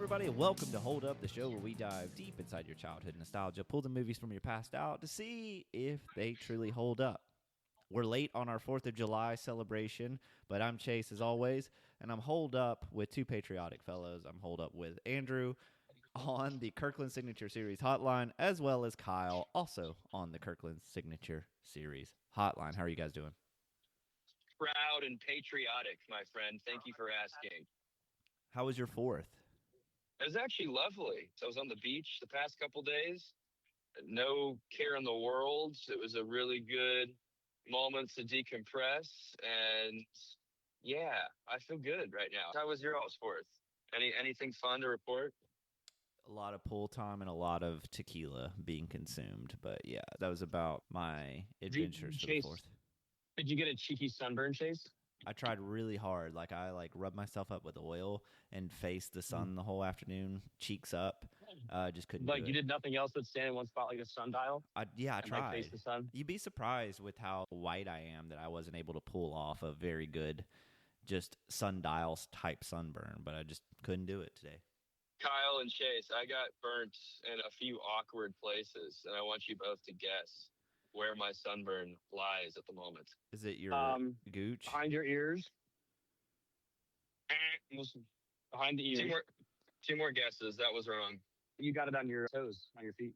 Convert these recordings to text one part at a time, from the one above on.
everybody, and welcome to Hold Up, the show where we dive deep inside your childhood nostalgia, pull the movies from your past out to see if they truly hold up. We're late on our 4th of July celebration, but I'm Chase as always, and I'm holed up with two patriotic fellows. I'm holed up with Andrew on the Kirkland Signature Series hotline, as well as Kyle, also on the Kirkland Signature Series hotline. How are you guys doing? Proud and patriotic, my friend. Thank you for asking. How was your 4th? It was actually lovely. So I was on the beach the past couple days. No care in the world. It was a really good moment to decompress. And yeah, I feel good right now. How was your all's 4th? Anything fun to report? A lot of pool time and a lot of tequila being consumed. But yeah, that was about my adventures for the 4th. Did you get a cheeky sunburn, Chase? I tried really hard. I rubbed myself up with oil and faced the sun the whole afternoon, cheeks up. Just couldn't do it. You did nothing else but stand in one spot like a sundial? I tried. Face the sun? You'd be surprised with how white I am that I wasn't able to pull off a very good just sundials type sunburn, but I just couldn't do it today. Kyle and Chase, I got burnt in a few awkward places, and I want you both to guess where my sunburn lies at the moment. Is it your gooch? Behind your ears? Behind the ears. Two more guesses. That was wrong. You got it on your toes, on your feet.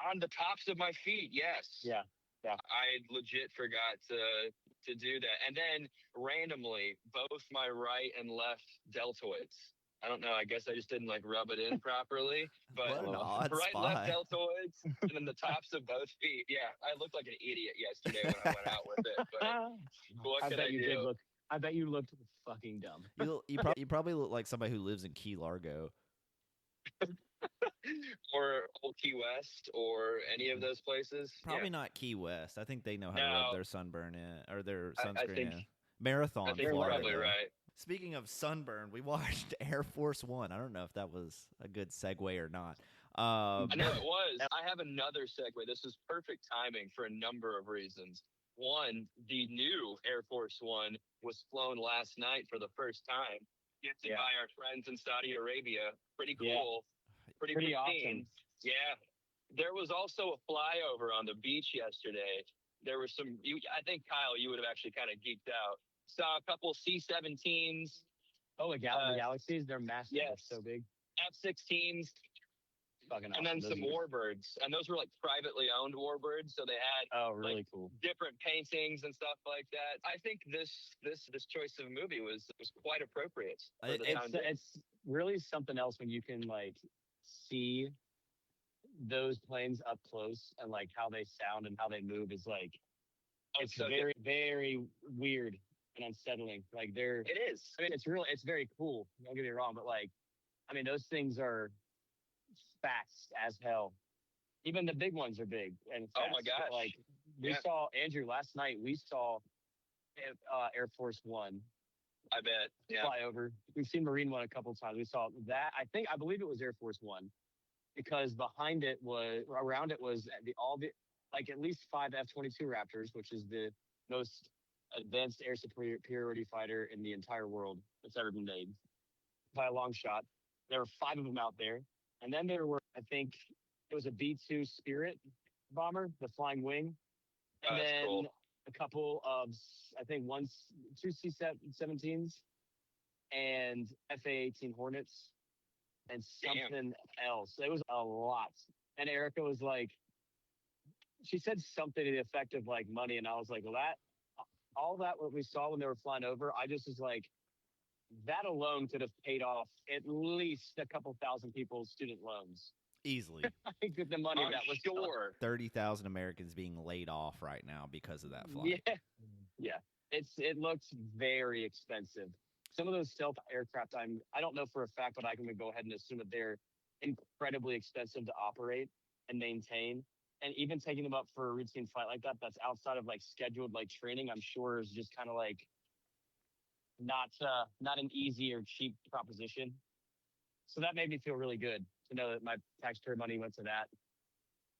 On the tops of my feet, yes. Yeah. I legit forgot to do that. And then randomly, both my right and left deltoids. I don't know. I guess I just didn't rub it in properly. But what an odd right, spot. Left deltoids, and then the tops of both feet. Yeah, I looked like an idiot yesterday when I went out with it. But what can I do? I bet you looked fucking dumb. You probably look like somebody who lives in Key Largo. Or Old Key West, or any of those places. Probably not Key West. I think they know how to rub their sunburn in, or their sunscreen in. Marathon, I think you're probably right. Speaking of sunburn, we watched Air Force One. I don't know if that was a good segue or not. I know it was. I have another segue. This is perfect timing for a number of reasons. One, the new Air Force One was flown last night for the first time. Gifted by our friends in Saudi Arabia. Pretty cool. Yeah. Pretty awesome. Yeah. There was also a flyover on the beach yesterday. There was I think, Kyle, you would have actually kind of geeked out. Saw a couple C-17s. Oh, the Galaxies? They're massive. Yes. They're so big. F-16s. Fucking and then some warbirds. And those were privately owned warbirds. So they had really cool different paintings and stuff like that. I think this choice of a movie was quite appropriate. It's really something else when you can see those planes up close and how they sound and how they move is it's so very, very weird and unsettling. It is. I mean, it's very cool. Don't get me wrong, but those things are fast as hell. Even the big ones are big and fast. Oh my gosh! We saw Andrew last night. We saw Air Force One. I bet. Yeah. Fly over. We've seen Marine One a couple of times. We saw that. I believe it was Air Force One, because around it was at least 5 F-22 Raptors, which is the most advanced air superiority fighter in the entire world that's ever been made by a long shot. There were 5 of them out there. And then there were, I think it was a B-2 Spirit bomber, the Flying Wing. And then cool. A couple of, I think 2 C-17s and FA-18 Hornets and something else. It was a lot. And Erica was she said something to the effect of money. And I was like, well, all that what we saw when they were flying over, I just was that alone could have paid off at least a couple thousand people's student loans. Easily. I think the money that was sure. 30,000 Americans being laid off right now because of that flight. Yeah. It looks very expensive. Some of those stealth aircraft, I don't know for a fact, but I can go ahead and assume that they're incredibly expensive to operate and maintain. And even taking them up for a routine flight like that, that's outside of scheduled training, I'm sure is just kind of not an easy or cheap proposition. So that made me feel really good to know that my taxpayer money went to that.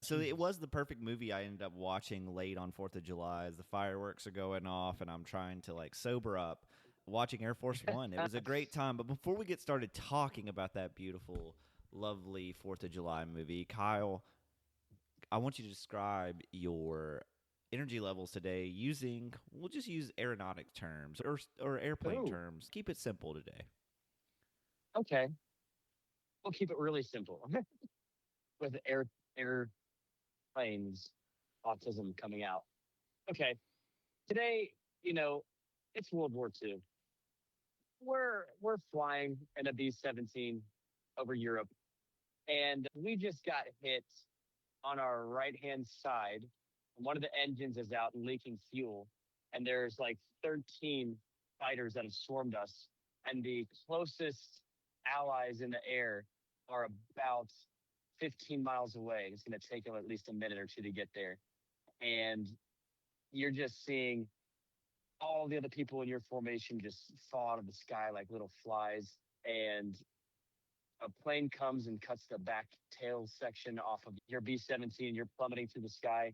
So it was the perfect movie I ended up watching late on 4th of July as the fireworks are going off and I'm trying to sober up. watching Air Force One. It was a great time. But before we get started talking about that beautiful, lovely 4th of July movie, Kyle, I want you to describe your energy levels today we'll just use aeronautic terms or airplane terms. Keep it simple today. Okay. We'll keep it really simple. With airplanes, autism coming out. Okay. Today, it's World War II. We're flying in a B-17 over Europe, and we just got hit on our right-hand side. One of the engines is out and leaking fuel, and there's like 13 fighters that have swarmed us, and the closest allies in the air are about 15 miles away. It's going to take them at least a minute or two to get there. And you're just seeing all the other people in your formation just fall out of the sky like little flies. And a plane comes and cuts the back tail section off of your B-17. You're plummeting through the sky.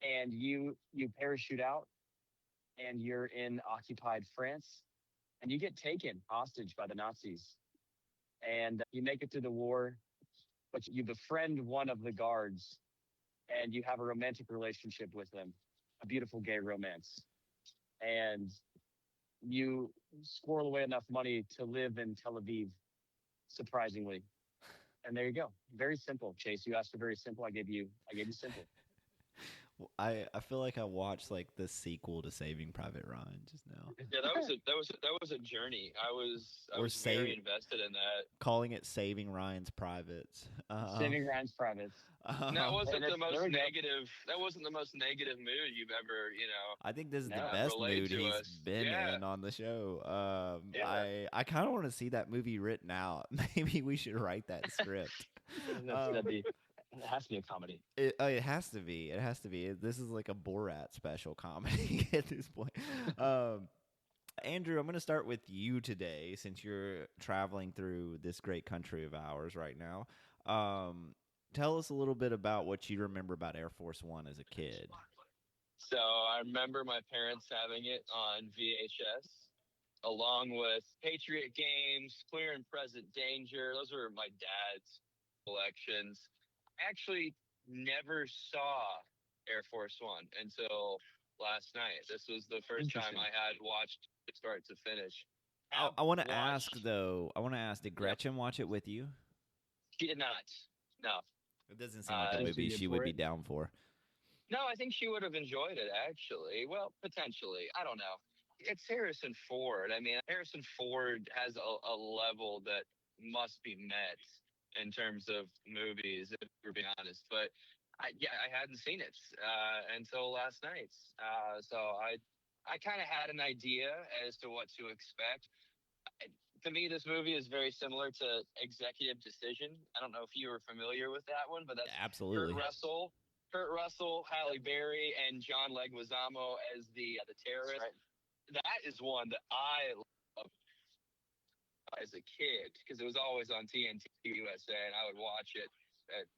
And you parachute out, and you're in occupied France. And you get taken hostage by the Nazis. And you make it through the war, but you befriend one of the guards, and you have a romantic relationship with them, a beautiful gay romance. And you squirrel away enough money to live in Tel Aviv, surprisingly. And there you go. Very simple, Chase. You asked for very simple. I gave you simple. I feel like I watched like the sequel to Saving Private Ryan just now. Yeah, that was a journey. I was very invested in that. Calling it Saving Ryan's Privates. Saving Ryan's Privates. That wasn't the most negative. That wasn't the most negative mood you've ever, I think this is the best mood he's been in on the show. I kind of want to see that movie written out. Maybe we should write that script. It has to be a comedy. It has to be. It has to be. This is like a Borat special comedy at this point. Andrew, I'm going to start with you today since you're traveling through this great country of ours right now. Tell us a little bit about what you remember about Air Force One as a kid. So I remember my parents having it on VHS, along with Patriot Games, Clear and Present Danger. Those were my dad's collections. I actually never saw Air Force One until last night. This was the first time I had watched it start to finish. I want to ask, though. Did Gretchen watch it with you? She did not. No. It doesn't seem like a movie she would be down for. No, I think she would have enjoyed it, actually. Well, potentially. I don't know. It's Harrison Ford. I mean, Harrison Ford has a level that must be met in terms of movies, if we're being honest. But I hadn't seen it until last night. So I kind of had an idea as to what to expect. To me, this movie is very similar to Executive Decision. I don't know if you were familiar with that one, but that's absolutely Kurt Russell, Halle Berry, and John Leguizamo as the terrorist. Right. That is one that I loved as a kid because it was always on TNT USA, and I would watch it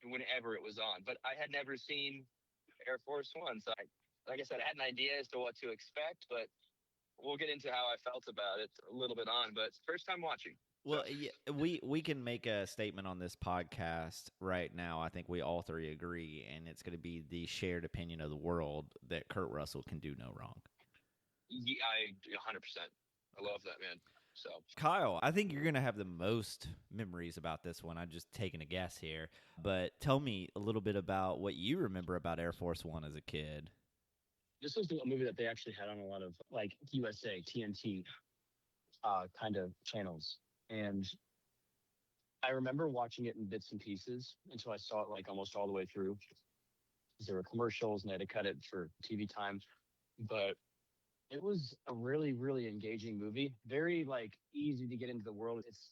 whenever it was on. But I had never seen Air Force One, so like I said, I had an idea as to what to expect, but we'll get into how I felt about it a little bit on. But first time watching. Well, yeah, we can make a statement on this podcast right now. I think we all three agree, and it's going to be the shared opinion of the world that Kurt Russell can do no wrong. Yeah, 100%. I love that, man. So, Kyle, I think you're going to have the most memories about this one. I'm just taking a guess here. But tell me a little bit about what you remember about Air Force One as a kid. This was a movie that they actually had on a lot of like USA, TNT kind of channels. And I remember watching it in bits and pieces until I saw it like almost all the way through. There were commercials and they had to cut it for TV time. But it was a really, really engaging movie. Very like easy to get into the world. It's,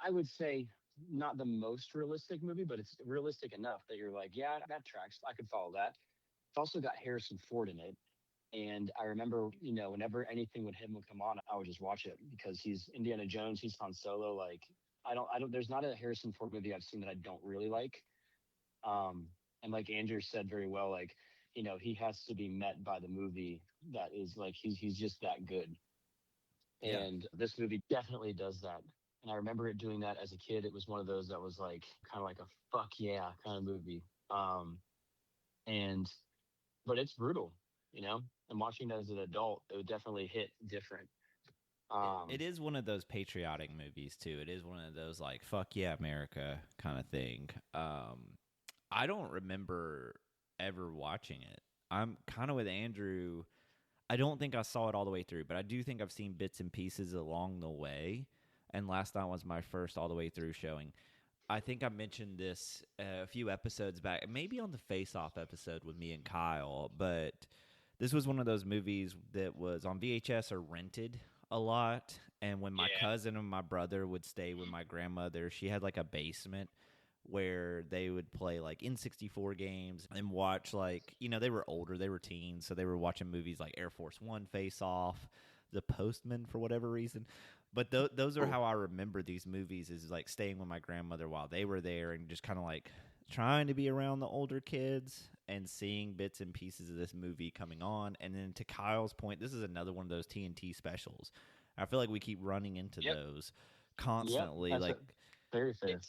I would say, not the most realistic movie, but it's realistic enough that you're like, yeah, that tracks. I could follow that. It's also got Harrison Ford in it. And I remember, whenever anything with him would come on, I would just watch it because he's Indiana Jones, he's Han Solo. Like, I don't, there's not a Harrison Ford movie I've seen that I don't really like. And like Andrew said very well, like, he has to be met by the movie that is like he's just that good. Yeah. And this movie definitely does that. And I remember it doing that as a kid. It was one of those that was like kind of like a fuck yeah kind of movie. And but it's brutal, And watching it as an adult, it would definitely hit different. It is one of those patriotic movies too. It is one of those like "fuck yeah, America" kind of thing. I don't remember ever watching it. I'm kind of with Andrew. I don't think I saw it all the way through, but I do think I've seen bits and pieces along the way. And last night was my first all the way through showing. I think I mentioned this a few episodes back, maybe on the Face Off episode with me and Kyle, but this was one of those movies that was on VHS or rented a lot. And when my cousin and my brother would stay with my grandmother, she had like a basement where they would play like N64 games and watch like, they were older, they were teens, so they were watching movies like Air Force One, Face Off, The Postman for whatever reason. But those are how I remember these movies, is like staying with my grandmother while they were there and just kind of like trying to be around the older kids and seeing bits and pieces of this movie coming on. And then to Kyle's point, this is another one of those TNT specials. I feel like we keep running into those constantly. Yep, like very fair.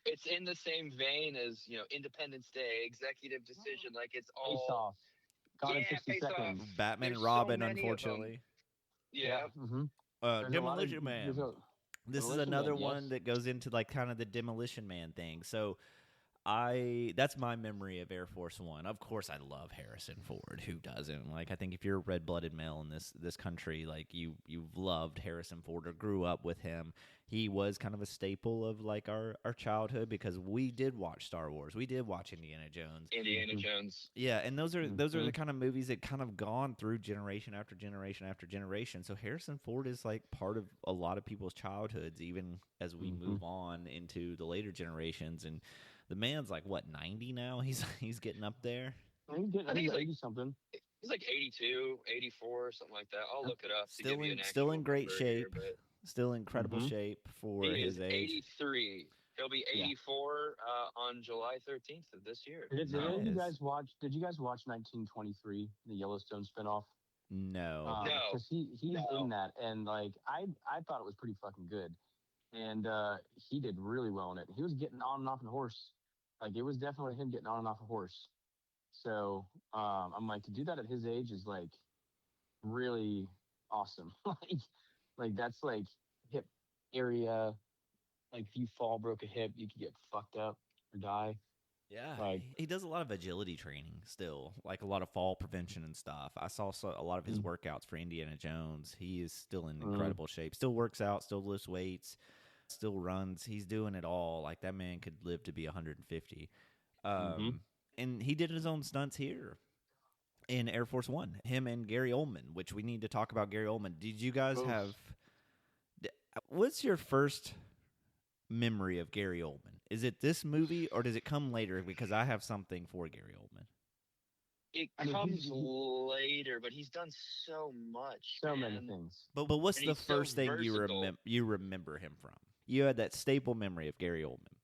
It's in the same vein as Independence Day, Executive Decision. Like it's all Face Off. Gone in 60 seconds. Batman There's and Robin, so many unfortunately. Yeah. Mm-hmm. Demolition Man. This is another one that goes into like kind of the Demolition Man thing. So that's my memory of Air Force One. Of course, I love Harrison Ford. Who doesn't? Like, I think if you're a red-blooded male in this country, like you've loved Harrison Ford or grew up with him. He was kind of a staple of like our childhood because we did watch Star Wars. We did watch Indiana Jones. Jones. Yeah, and those are the kind of movies that kind of gone through generation after generation after generation. So Harrison Ford is like part of a lot of people's childhoods, even as we move on into the later generations. And the man's like, what, 90 now? He's getting up there. I think he's like 80 something. He's like 82, 84, something like that. I'll look it up. Still in great shape. Still incredible shape for his age. 83. He'll be 84 on July 13th of this year. Did you guys watch 1923, the Yellowstone spinoff? No. No. Because he's in that, and like I thought it was pretty fucking good, and he did really well in it. He was getting on and off a horse, like it was definitely him getting on and off a horse. So I'm like, to do that at his age is like really awesome. like that's like hip area. Like if you broke a hip, you could get fucked up or die. Yeah, he does a lot of agility training still, like a lot of fall prevention and stuff. I saw a lot of his workouts for Indiana Jones. He is still in incredible shape. Still works out, still lifts weights, still runs. He's doing it all. Like that man could live to be 150. And he did his own stunts here in Air Force One. Him and Gary Oldman, which we need to talk about Gary Oldman. Did you guys have? What's your first memory of Gary Oldman? Is it this movie or does it come later? Because I have something for Gary Oldman. It comes later, but he's done so much. So many things. But what's the first thing you remember him from? You had that staple memory of Gary Oldman.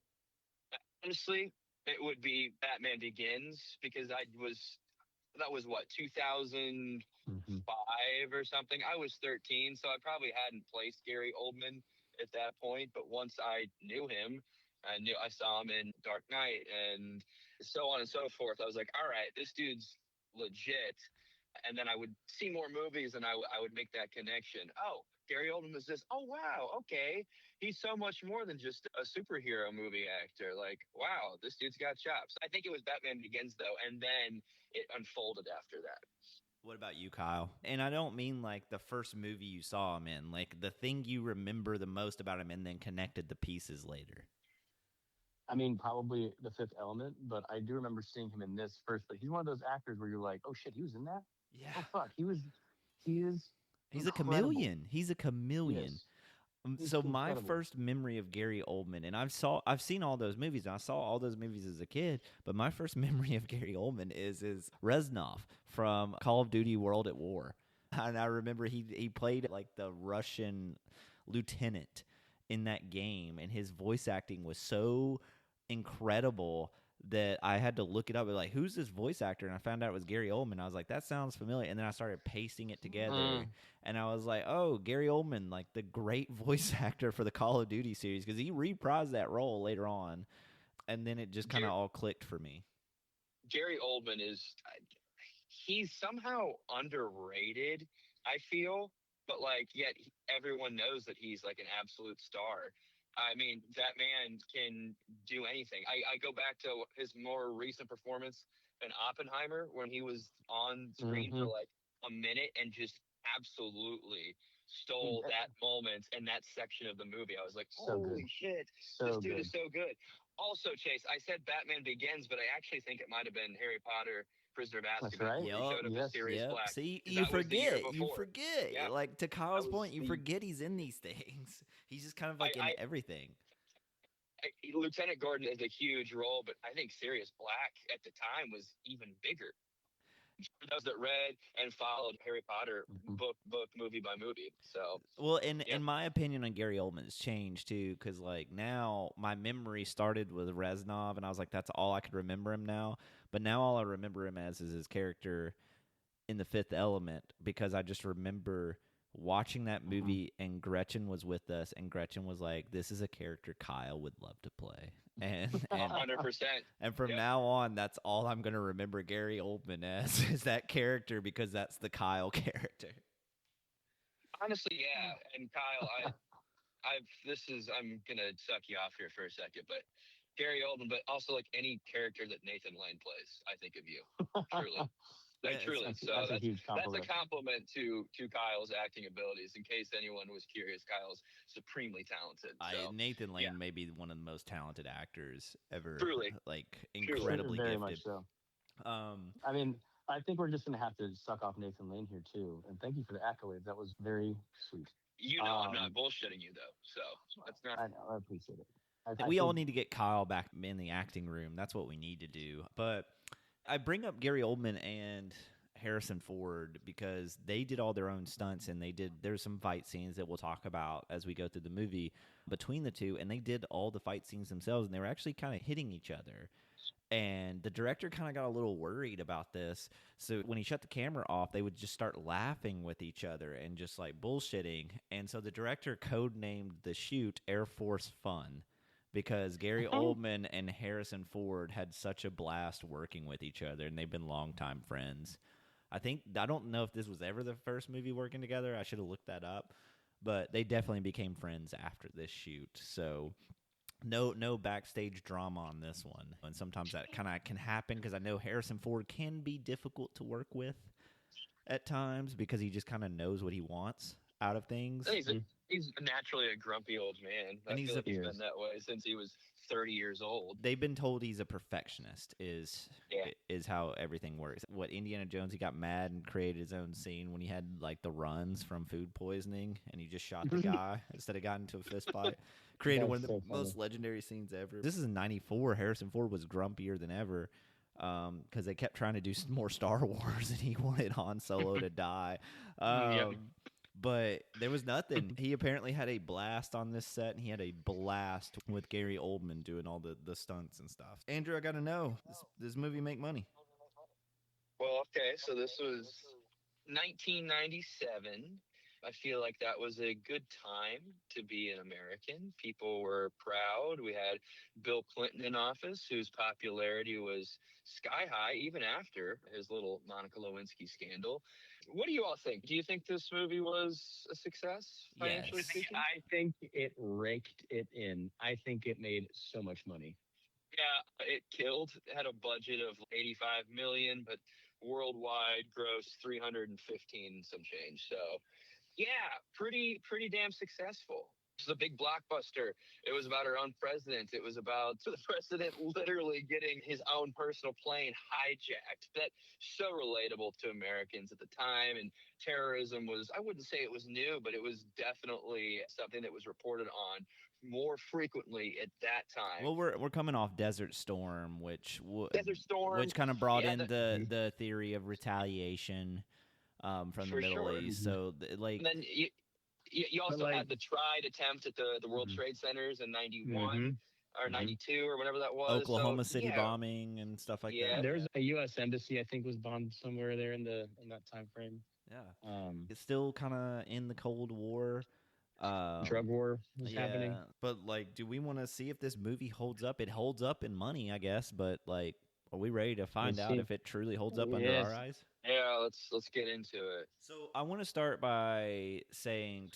Honestly, it would be Batman Begins because that was what, 2005 or something. I was 13, so I probably hadn't placed Gary Oldman at that point. But once I knew him, I saw him in Dark Knight and so on and so forth. I was like, all right, this dude's legit. And then I would see more movies and I would make that connection. Oh, Gary Oldman is this. Oh, wow. Okay. He's so much more than just a superhero movie actor. Like, wow, this dude's got chops. I think it was Batman Begins, though. And then it unfolded after that. What about you, Kyle? And I don't mean like the first movie you saw him in, like the thing you remember the most about him and then connected the pieces later. I mean, probably The Fifth Element, but I do remember seeing him in this first. But he's one of those actors where you're like, oh shit, he was in that? Yeah. Oh fuck, he is. He's a chameleon. He's a chameleon. So incredible. My first memory of Gary Oldman, and I've seen all those movies, and I saw all those movies as a kid, but my first memory of Gary Oldman is Reznov from Call of Duty World at War. And I remember he played like the Russian lieutenant in that game, and his voice acting was so incredible that I had to look it up. Like, who's this voice actor? And I found out it was Gary Oldman. I was like, that sounds familiar. And then I started pasting it together. And I was like, oh, Gary Oldman, like the great voice actor for the Call of Duty series, because he reprised that role later on. And then it just kind of all clicked for me. Gary Oldman he's somehow underrated, I feel, but like yet everyone knows that he's like an absolute star. I mean, that man can do anything. I go back to his more recent performance in Oppenheimer when he was on screen for like a minute and just absolutely stole that moment and that section of the movie. I was like, holy shit, this dude is so good. Also, Chase, I said Batman Begins, but I actually think it might have been Harry Potter, Prisoner of Azkaban. That's right. Showed up as Sirius Black. See, you forget. Yep. Like, to Kyle's point, you forget he's in these things. He's just kind of like in everything. Lieutenant Gordon is a huge role, but I think Sirius Black at the time was even bigger. For those that read and followed Harry Potter book movie by movie. So well, in my opinion on Gary Oldman has changed too, because like now my memory started with Reznov, and I was like, that's all I could remember him now. But now all I remember him as is his character in The Fifth Element, because I just remember watching that movie and Gretchen was with us, and Gretchen was like, this is a character Kyle would love to play. And 100%. And from now on, that's all I'm going to remember Gary Oldman as, is that character, because that's the Kyle character. Honestly, yeah. And Kyle, I'm going to suck you off here for a second, but Gary Oldman, but also like any character that Nathan Lane plays, I think of you, truly. Truly. So that's a compliment to Kyle's acting abilities. In case anyone was curious, Kyle's supremely talented. So, Nathan Lane may be one of the most talented actors ever. Truly. Like, incredibly very gifted. Much so. I mean, I think we're just going to have to suck off Nathan Lane here, too. And thank you for the accolades. That was very sweet. You know I'm not bullshitting you, though. So that's not... I know. I appreciate it. We all need to get Kyle back in the acting room. That's what we need to do. But I bring up Gary Oldman and Harrison Ford because they did all their own stunts, and there's some fight scenes that we'll talk about as we go through the movie between the two, and they did all the fight scenes themselves, and they were actually kind of hitting each other. And the director kind of got a little worried about this. So when he shut the camera off, they would just start laughing with each other and just like bullshitting. And so the director codenamed the shoot Air Force Fun, because Gary Oldman and Harrison Ford had such a blast working with each other, and they've been longtime friends. I don't know if this was ever the first movie working together. I should have looked that up. But they definitely became friends after this shoot. So no backstage drama on this one. And sometimes that kind of can happen, because I know Harrison Ford can be difficult to work with at times, because he just kind of knows what he wants out of things. He's naturally a grumpy old man. I feel like he's been that way since he was 30 years old. They've been told he's a perfectionist is how everything works. What, Indiana Jones, he got mad and created his own scene when he had like the runs from food poisoning, and he just shot the guy instead of got into a fist fight. Created one of the most legendary scenes ever. This is in 94. Harrison Ford was grumpier than ever, because they kept trying to do more Star Wars, and he wanted Han Solo to die. But there was nothing. He apparently had a blast on this set, and he had a blast with Gary Oldman doing all the stunts and stuff. Andrew, I got to know, this movie make money? Well, okay, so this was 1997. I feel like that was a good time to be an American. People were proud. We had Bill Clinton in office, whose popularity was sky high even after his little Monica Lewinsky scandal. What do you all think? Do you think this movie was a success, financially speaking? I think it raked it in. I think it made so much money. Yeah, it killed. It had a budget of $85 million, but worldwide gross 315 some change. So, yeah, pretty damn successful. It was a big blockbuster. It was about our own president. It was about the president literally getting his own personal plane hijacked. That's so relatable to Americans at the time. And terrorism was, I wouldn't say it was new, but it was definitely something that was reported on more frequently at that time. Well, we're coming off Desert Storm, which kind of brought in the theory of retaliation from the Middle East. So and then you also had the tried attempt at the World Trade Centers in 91. or 92 or whatever that was. Oklahoma City yeah. bombing and stuff like Yeah. that. There's a U.S. embassy, I think, was bombed somewhere there in that time frame. Yeah. It's still kind of in the Cold War. Drug war was happening. But like, do we want to see if this movie holds up? It holds up in money, I guess, but like, are we ready to find out if it truly holds up under our eyes? Yeah, let's get into it. So I want to start by saying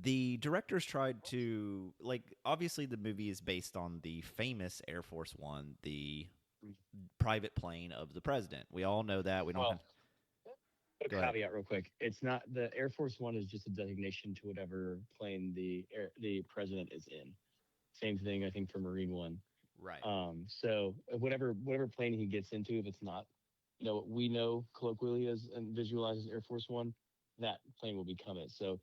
the directors tried to, like, obviously the movie is based on the famous Air Force One, the private plane of the president. We all know that. We don't have... A caveat real quick. It's not, the Air Force One is just a designation to whatever plane the president is in. Same thing, I think, for Marine One. Right. So whatever plane he gets into, if it's not, what we know colloquially as and visualized as Air Force One, that plane will become it. So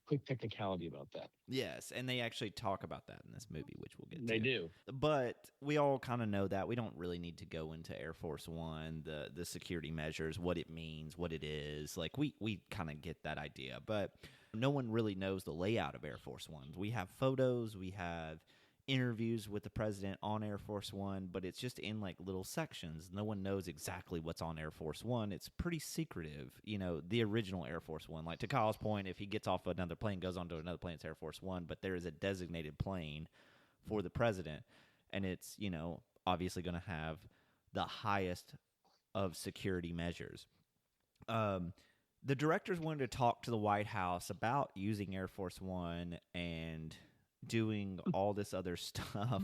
quick technicality about that. Yes, and they actually talk about that in this movie, which we'll get to. They do. But we all kind of know that. We don't really need to go into Air Force One, the security measures, what it means, what it is. Like, we kind of get that idea. But no one really knows the layout of Air Force Ones. We have photos, we have interviews with the president on Air Force One, but it's just in like little sections. No one knows exactly what's on Air Force One. It's pretty secretive, the original Air Force One. Like, to Kyle's point, if he gets off another plane, goes onto another plane, it's Air Force One, but there is a designated plane for the president, and it's, obviously going to have the highest of security measures. The directors wanted to talk to the White House about using Air Force One and doing all this other stuff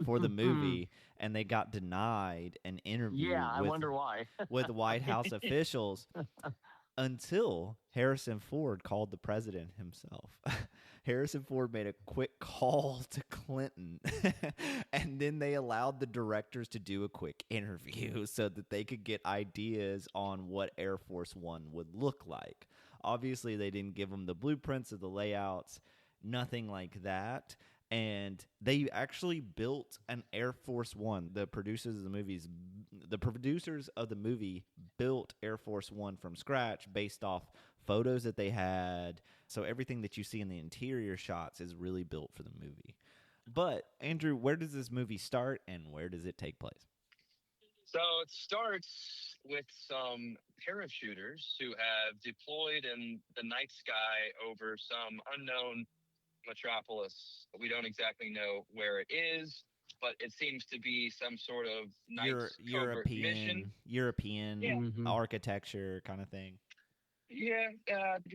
for the movie, and they got denied an interview I wonder why. with White House officials until Harrison Ford called the president himself. Harrison Ford made a quick call to Clinton, and then they allowed the directors to do a quick interview so that they could get ideas on what Air Force One would look like. Obviously, they didn't give them the blueprints or the layouts, nothing like that. And they actually built an Air Force One. The producers of the movie built Air Force One from scratch based off photos that they had. So everything that you see in the interior shots is really built for the movie. But Andrew, where does this movie start and where does it take place? So it starts with some parachuters who have deployed in the night sky over some unknown metropolis. We don't exactly know where it is, but it seems to be some sort of European architecture kind of thing. Yeah,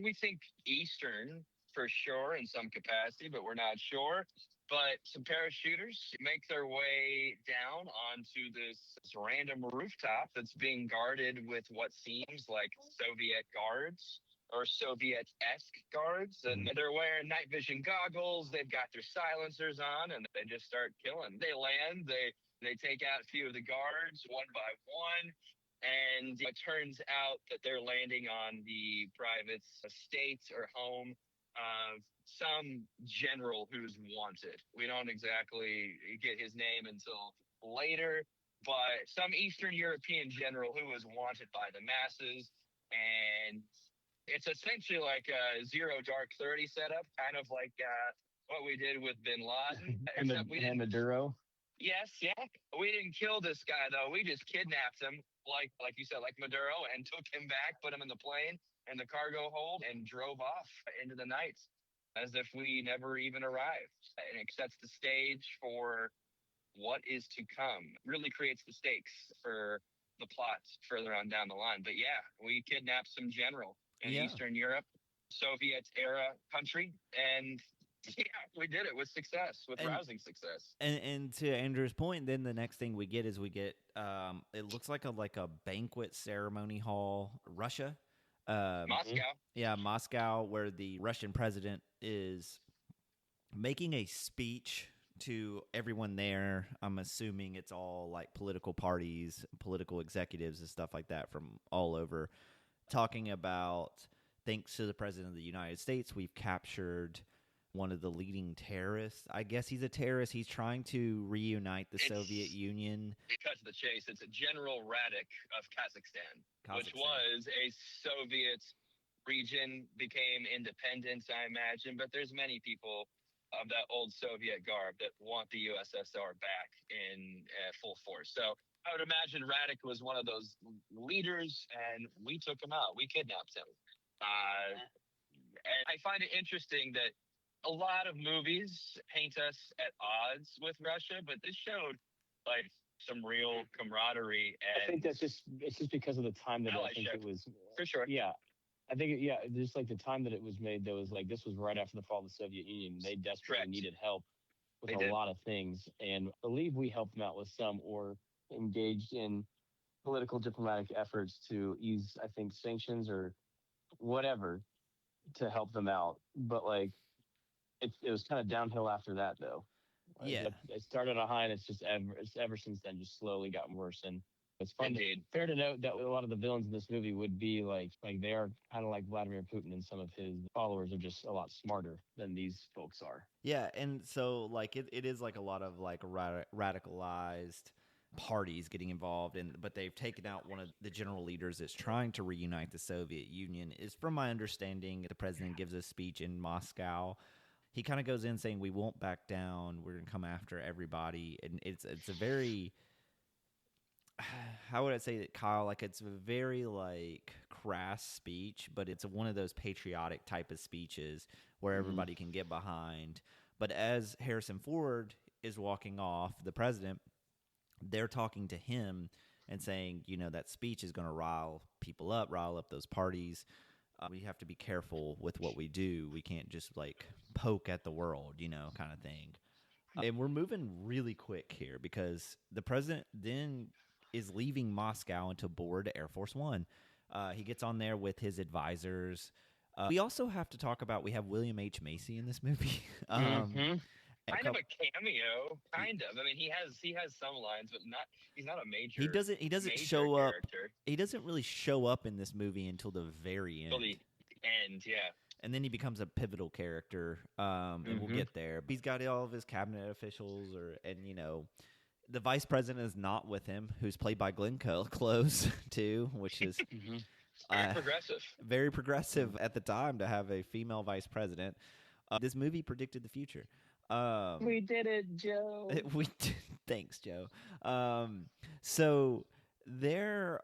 we think Eastern for sure in some capacity, but we're not sure. But some parachuters make their way down onto this random rooftop that's being guarded with what seems like Soviet guards or Soviet-esque guards. And they're wearing night vision goggles. They've got their silencers on, and they just start killing. They land. They take out a few of the guards one by one. And it turns out that they're landing on the private estate or home of some general who's wanted. We don't exactly get his name until later, but some Eastern European general who was wanted by the masses. And it's essentially like a Zero Dark 30 setup, kind of like what we did with Bin Laden. and Maduro. Yes, yeah. We didn't kill this guy, though. We just kidnapped him, like you said, like Maduro, and took him back, put him in the plane and the cargo hold, and drove off into the night as if we never even arrived. And it sets the stage for what is to come. Really creates the stakes for the plot further on down the line. But yeah, we kidnapped some general in Eastern Europe, Soviet-era country, and yeah, we did it with success, with rousing success. And to Andrew's point, then the next thing we get is it looks like a banquet ceremony hall, Russia. Moscow. Yeah, Moscow, where the Russian president is making a speech to everyone there. I'm assuming it's all like political parties, political executives and stuff like that from all over, talking about, thanks to the president of the United States, we've captured one of the leading terrorists. I guess he's a terrorist. He's trying to reunite the Soviet Union. Because of the chase, it's a General Radic of Kazakhstan, which was a Soviet region, became independent, I imagine. But there's many people of that old Soviet garb that want the USSR back in full force. So I would imagine Radek was one of those leaders, and we took him out. We kidnapped him. And I find it interesting that a lot of movies paint us at odds with Russia, but this showed like some real camaraderie. And I think it's just because of the time that I think it was. For sure. Yeah. I think, just like the time that it was made, there was like, this was right after the fall of the Soviet Union. They desperately needed help with a lot of things. And I believe we helped them out with some, or engaged in political diplomatic efforts to ease, I think, sanctions or whatever to help them out. But like, it was kind of downhill after that, though. Yeah. It started on high, and it's ever since then just slowly gotten worse. And it's fair to note that a lot of the villains in this movie would be like they are kind of like Vladimir Putin, and some of his followers are just a lot smarter than these folks are. Yeah, and so like it is like a lot of like radicalized parties getting involved, but they've taken out one of the general leaders that's trying to reunite the Soviet Union. Is from my understanding, the president gives a speech in Moscow. He kind of goes in saying, "We won't back down. We're going to come after everybody," and it's a very, how would I say that, Kyle? Like, it's a very like crass speech, but it's one of those patriotic type of speeches where everybody can get behind. But as Harrison Ford is walking off, the president, they're talking to him and saying, that speech is going to rile up those parties. We have to be careful with what we do. We can't just like poke at the world, kind of thing. And we're moving really quick here because the president then is leaving Moscow to board Air Force One. He gets on there with his advisors. We also have to talk about, we have William H. Macy in this movie. Kind of a cameo, kind of. I mean, he has some lines, but he's not a major. He doesn't show up. He doesn't really show up in this movie until the very end. Until the end, yeah. And then he becomes a pivotal character, and we'll get there. He's got all of his cabinet officials, the vice president is not with him, who's played by Glenn Close, too, which is very progressive. Very progressive at the time to have a female vice president. This movie predicted the future. We did it, Joe. Thanks, Joe. So they're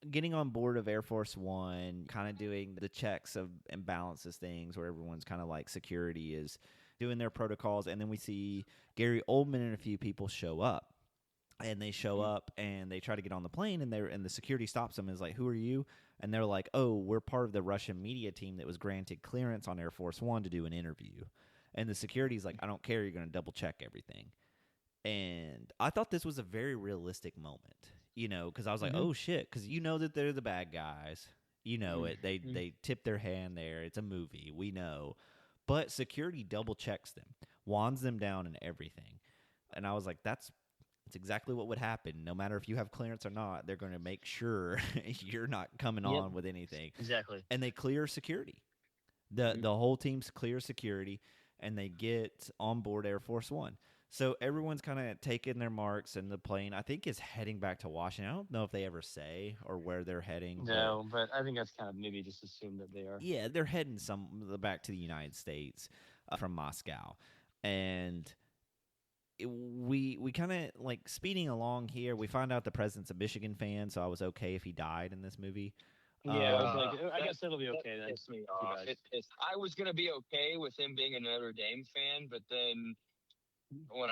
getting on board of Air Force One, kind of doing the checks and balances things where everyone's kind of like security is doing their protocols. And then we see Gary Oldman and a few people show up. And they show up and they try to get on the plane, and the security stops them and is like, "Who are you?" And they're like, "Oh, we're part of the Russian media team that was granted clearance on Air Force One to do an interview." And the security's like, "I don't care. You're going to double check everything." And I thought this was a very realistic moment, because I was like, oh, shit, because that they're the bad guys. It. They tip their hand there. It's a movie. We know. But security double checks them, wands them down and everything. And I was like, that's exactly what would happen. No matter if you have clearance or not, they're going to make sure you're not coming on with anything. Exactly. And they clear security. The whole team's clear security. And they get on board Air Force One. So everyone's kind of taking their marks, and the plane, I think, is heading back to Washington. I don't know if they ever say or where they're heading. No, but I think that's kind of maybe just assume that they are. Yeah, they're heading back to the United States from Moscow. And we kind of, like, speeding along here, we find out the president's a Michigan fan, so I was okay if he died in this movie. Yeah, I guess it'll be okay. That pissed me off. I was gonna be okay with him being a Notre Dame fan, but then when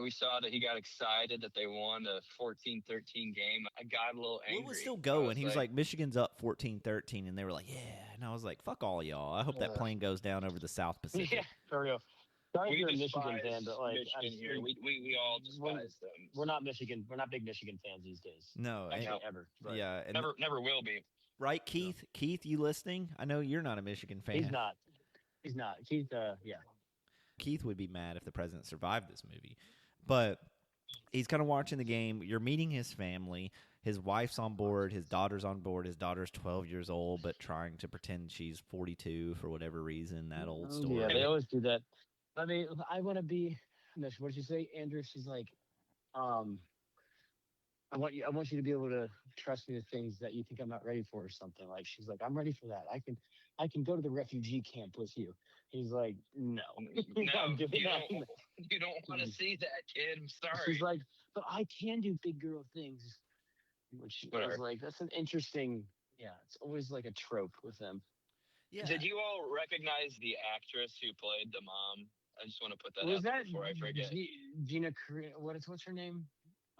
we saw that he got excited that they won a 14-13 game, I got a little angry. It was still going. He was like, Michigan's up 14-13, and they were like, yeah. And I was like, fuck all y'all. I hope that plane goes down over the South Pacific. Yeah, for real. Sorry if you're a Michigan fan, but like Michigan here, we all despise them. We're not Michigan. We're not big Michigan fans these days. No, ever. Yeah, and never will be. Right, Keith? No. Keith, you listening? I know you're not a Michigan fan. He's not. Keith, yeah. Keith would be mad if the president survived this movie. But he's kind of watching the game. You're meeting his family. His wife's on board. His daughter's on board. His daughter's 12 years old, but trying to pretend she's 42 for whatever reason. That old story. Yeah, they always do that. I mean, I want to be, what did you say, Andrew? She's like, I want you to be able to trust me with things that you think I'm not ready for or something. Like she's like, I'm ready for that. I can go to the refugee camp with you. He's like, no, No, I'm doing you that. don't want to see that, kid. I'm sorry. She's like, but I can do big girl things. Which Whatever. is like, that's an interesting, yeah, it's always like a trope with them. Yeah. Did you all recognize the actress who played the mom? I just want to put that Was out there that before I forget. Gina Carano? What's her name?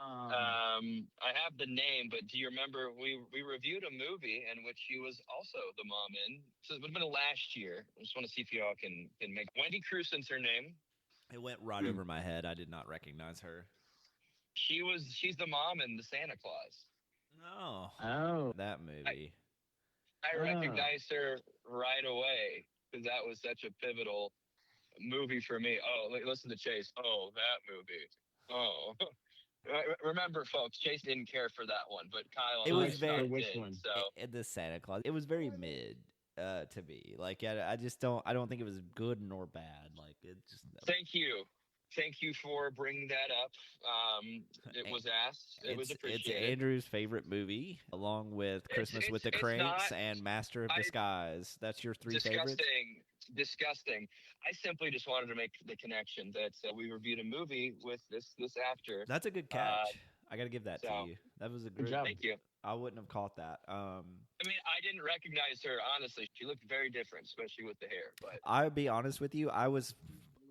I have the name, but do you remember we reviewed a movie in which she was also the mom in? So it would have been last year. I just want to see if y'all can make Wendy Crewson's her name. It went right over my head. I did not recognize her. She's the mom in the Santa Claus. No. Oh, That movie. I recognized her right away because that was such a pivotal movie for me. Oh, listen to Chase. Oh, that movie. Oh. Remember, folks, Chase didn't care for that one, but Kyle and It was I very- which did, one? So The Santa Claus. It was very mid to me. Like I just don't. I don't think it was good nor bad. Like it just. thank you for bringing that up. It was asked. It was It's appreciated. Andrew's favorite movie, along with Christmas with the it's Cranks not- and Master of Disguise. That's your three favorites? Disgusting. I simply just wanted to make the connection that we reviewed a movie with this actor. That's a good catch. I got to give that to so- you. That was a Good great. job. Thank you. I wouldn't have caught that. I mean, I didn't recognize her, honestly. She looked very different, especially with the hair. But I'll be honest with you. I was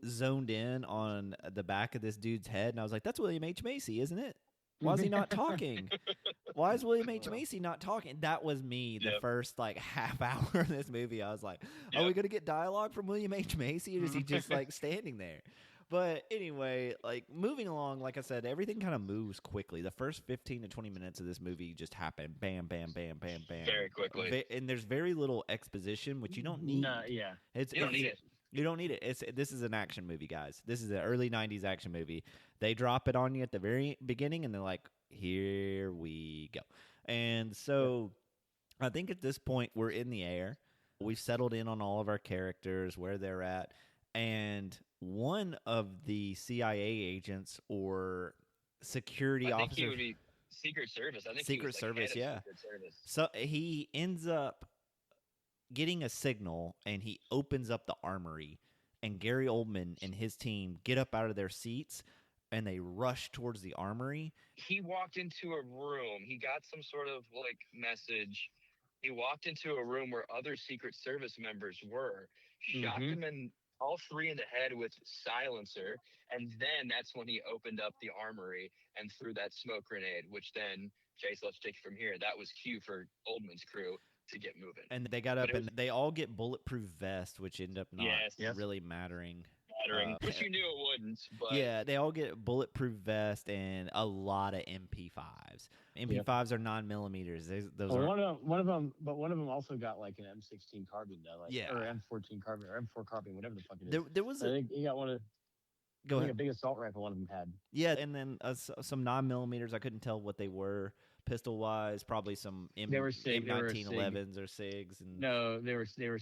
zoned in on the back of this dude's head, and I was like, "That's William H. Macy, isn't it? Why is he not talking? Why is William H. Macy not talking?" That was me the Yep. first like half hour of this movie. I was like, "Are we gonna get dialogue from William H. Macy, or is he just like standing there?" But anyway, like moving along, like I said, everything kind of moves quickly. The first 15 to 20 minutes of this movie just happen, bam, bam, bam, bam, bam, very quickly. and there's very little exposition, which you don't need. No, yeah. You don't need it. You don't need it. This is an action movie, guys. This is an early 90s action movie. They drop it on you at the very beginning, and they're like, here we go. And so I think at this point, we're in the air. We've settled in on all of our characters, where they're at. And one of the CIA agents or security I think officer. he would be Secret Service. I think he Secret was, like, Service, head of yeah. Secret Service. So he ends up getting a signal, and he opens up the armory, and Gary Oldman and his team get up out of their seats, and they rush towards the armory. He walked into a room. He got some sort of like message. He walked into a room where other Secret Service members were, shot them in all three in the head with silencer, and then that's when he opened up the armory and threw that smoke grenade, which then, Chase, let's take it from here. That was cue for Oldman's crew to get moving. And they got up, But it and they all get bulletproof vests, which end up not Yes. really mattering. Which you knew it wouldn't, but Yeah, they all get bulletproof vests and a lot of MP5s. MP5s are 9mm. Those Well, are one of them also got like an M16 carbine though, like Yeah. or M14 carbine or M4 carbine, whatever the fuck it is. there was I a think he got one of. go I think ahead. a big assault rifle one of them had. Yeah, and then some 9mm. I couldn't tell what they were pistol wise. Probably some They were SIG. They were M1911s or SIGs. And No, they were SIG.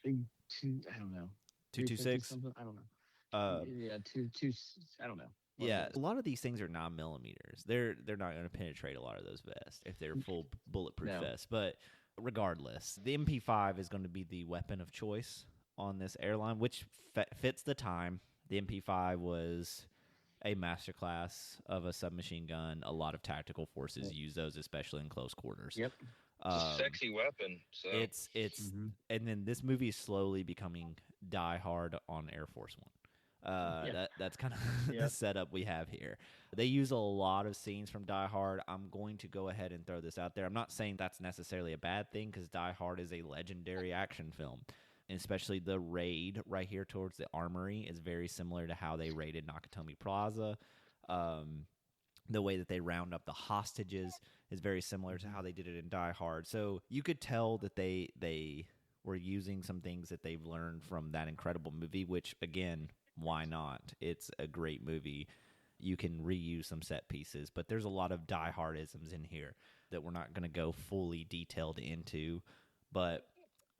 SIG two. I don't know. 226. Something. I don't know. Yeah, two. I don't know. Yeah, a lot of these things are 9mm. They're not going to penetrate a lot of those vests if they're full bulletproof No. vests. But regardless, the MP5 is going to be the weapon of choice on this airline, which fits the time. The MP5 was a masterclass of a submachine gun. A lot of tactical forces use those, especially in close quarters. Yep. it's a sexy weapon. So It's and then this movie is slowly becoming Die Hard on Air Force One. That's kind of the setup we have here. They use a lot of scenes from Die Hard. I'm going to go ahead and throw this out there. I'm not saying that's necessarily a bad thing, because Die Hard is a legendary action film. And especially the raid right here towards the armory is very similar to how they raided Nakatomi Plaza. The way that they round up the hostages is very similar to how they did it in Die Hard. So you could tell that they were using some things that they've learned from that incredible movie, which, again, why not? It's a great movie. You can reuse some set pieces, but there's a lot of Die Hardisms in here that we're not going to go fully detailed into. But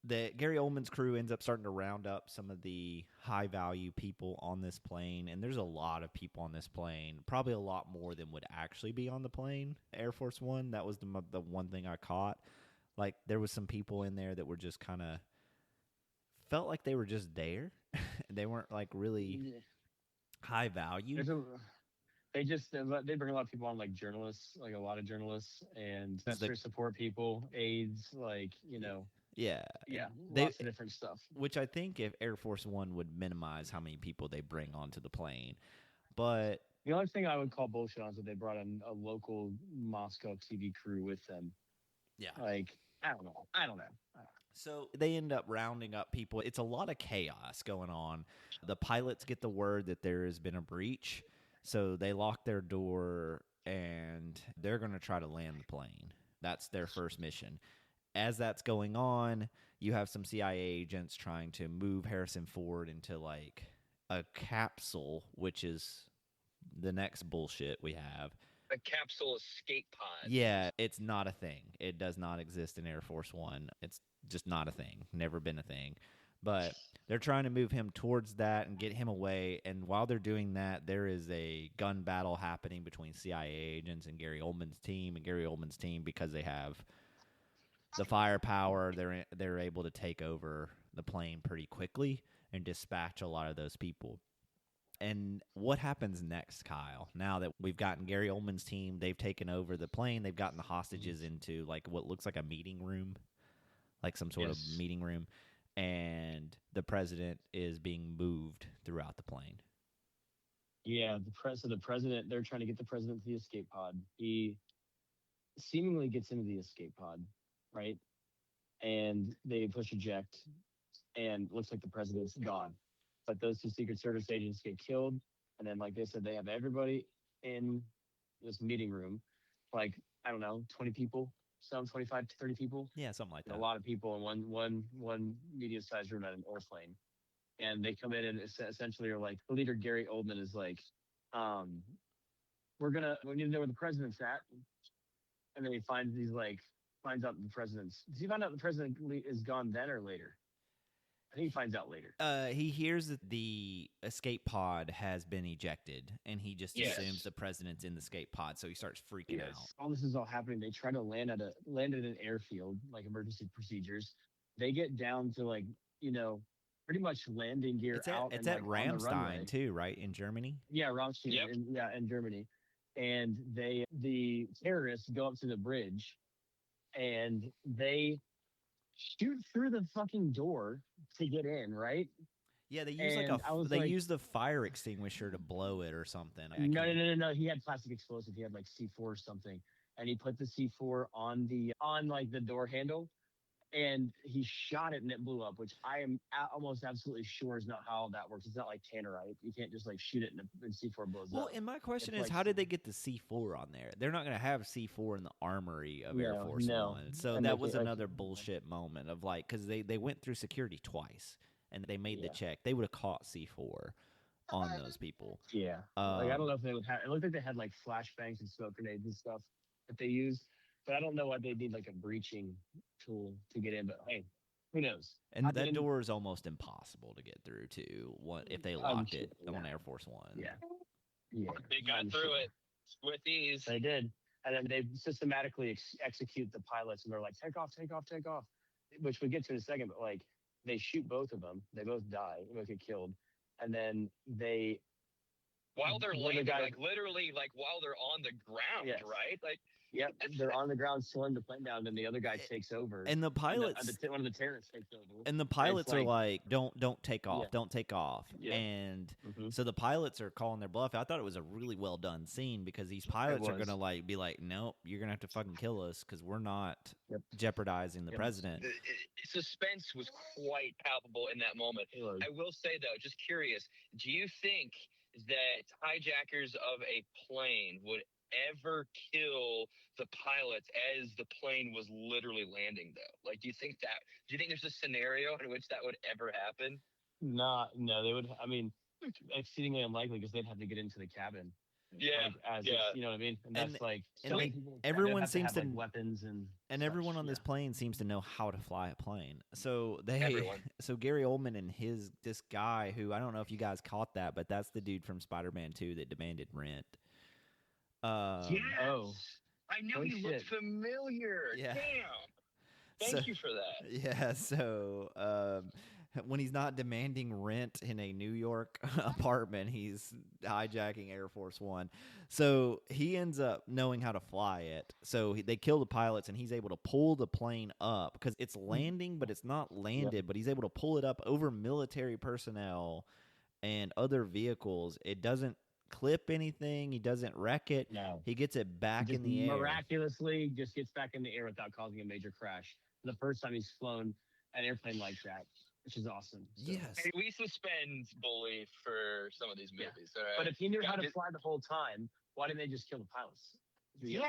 Gary Oldman's crew ends up starting to round up some of the high-value people on this plane, and there's a lot of people on this plane, probably a lot more than would actually be on the plane, Air Force One. That was the one thing I caught. Like, there was some people in there that were just kind of felt like they were just there. They weren't, like, really high value. They bring a lot of people on, like journalists, like a lot of journalists, and necessary support people, aides, like, Yeah. Lots of different stuff. Which I think if Air Force One would minimize how many people they bring onto the plane. But the only thing I would call bullshit on is that they brought in a local Moscow TV crew with them. Yeah. Like, I don't know. So they end up rounding up people. It's a lot of chaos going on. The pilots get the word that there has been a breach, so they lock their door, and they're going to try to land the plane. That's their first mission. As that's going on, you have some CIA agents trying to move Harrison Ford into, like, a capsule, which is the next bullshit we have. A capsule escape pod. Yeah, it's not a thing. It does not exist in Air Force One. It's just not a thing. Never been a thing. But they're trying to move him towards that and get him away. And while they're doing that, there is a gun battle happening between CIA agents and Gary Oldman's team. And Gary Oldman's team, because they have the firepower, they're able to take over the plane pretty quickly and dispatch a lot of those people. And what happens next, Kyle? Now that we've gotten Gary Oldman's team, they've taken over the plane, they've gotten the hostages into, like, what looks like a meeting room, like some sort of meeting room, and the president is being moved throughout the plane. Yeah, the president, they're trying to get the president to the escape pod. He seemingly gets into the escape pod, right? And they push eject, and looks like the president's gone. But those two Secret Service agents get killed. And then, like they said, they have everybody in this meeting room, like, I don't know, 20 people, some 25 to 30 people. Yeah, something like that. A lot of people in one medium-sized room at an airplane. And they come in and essentially are like, the leader, Gary Oldman, is like, we need to know where the president's at. And then he finds out the president's, does he find out the president is gone then or later? I think he finds out later. He hears that the escape pod has been ejected, and he just assumes the president's in the escape pod, so he starts freaking out. All this is all happening. They try to land at an airfield, like emergency procedures. They get down to, like, pretty much landing gear out. It's at Ramstein too, right, in Germany? Yeah, Ramstein. Yep. In Germany. And the terrorists go up to the bridge, and they shoot through the fucking door to get in, right? Yeah, they use use the fire extinguisher to blow it or something. No. He had plastic explosive. He had like C4 or something, and he put the C4 on the door handle, and he shot it and it blew up. Which I am almost absolutely sure is not how that works. It's not like tannerite. You can't just like shoot it and C4 blows up. Well, and my question is, how did they get the C4 on there? They're not going to have C4 in the armory of Air Force One. So that was another bullshit moment of, like, because they went through security twice and they made the check. They would have caught C4 on those people. Yeah. I don't know if they would have. It looked like they had like flashbangs and smoke grenades and stuff that they used. But I don't know why they need like a breaching tool to get in. But hey, who knows? And that door is almost impossible to get through to if they locked it on Air Force One. Yeah. They got through it with ease. They did. And then they systematically execute the pilots, and they're like, take off, which we get to in a second. But like, they shoot both of them. They both die. They both get killed. And then while they're landing, literally, while they're on the ground, right? Like, yep, they're on the ground slowing the plane down, and the other guy takes over. And the pilots, one of the terrorists takes over. And the pilots are like, "Don't take off, don't take off." Yeah. And so the pilots are calling their bluff. I thought it was a really well done scene because these pilots are gonna be like, "Nope, you're gonna have to fucking kill us because we're not jeopardizing the president." Suspense was quite palpable in that moment. I will say though, just curious, do you think that hijackers of a plane would ever kill the pilots as the plane was literally landing though? Like, do you think there's a scenario in which that would ever happen? No, they would. I mean, exceedingly unlikely because they'd have to get into the cabin. Yeah, As yeah. you know what I mean? And And- that's like and so they- many people everyone have seems to have, to- weapons and such, everyone on this yeah. plane seems to know how to fly a plane. So Everyone. so Gary Oldman and this guy who I don't know if you guys caught that, but that's the dude from Spider-Man 2 that demanded rent. Yes. Oh. I knew Holy he looked shit. familiar. Yeah. Damn. Thank So- you for that. Yeah, so when he's not demanding rent in a New York apartment, he's hijacking Air Force One. So he ends up knowing how to fly it. So they kill the pilots, and he's able to pull the plane up because it's landing, but it's not landed. But he's able to pull it up over military personnel and other vehicles. It doesn't clip anything. He doesn't wreck it. No. He gets it back Just in the air. miraculously just gets back in the air without causing a major crash. The first time he's flown an airplane like that, which is awesome. So. Yes. Hey, we suspend belief for some of these Yeah. movies. All right? But if he knew how to God, fly the whole time, why didn't they just kill the pilots? yeah,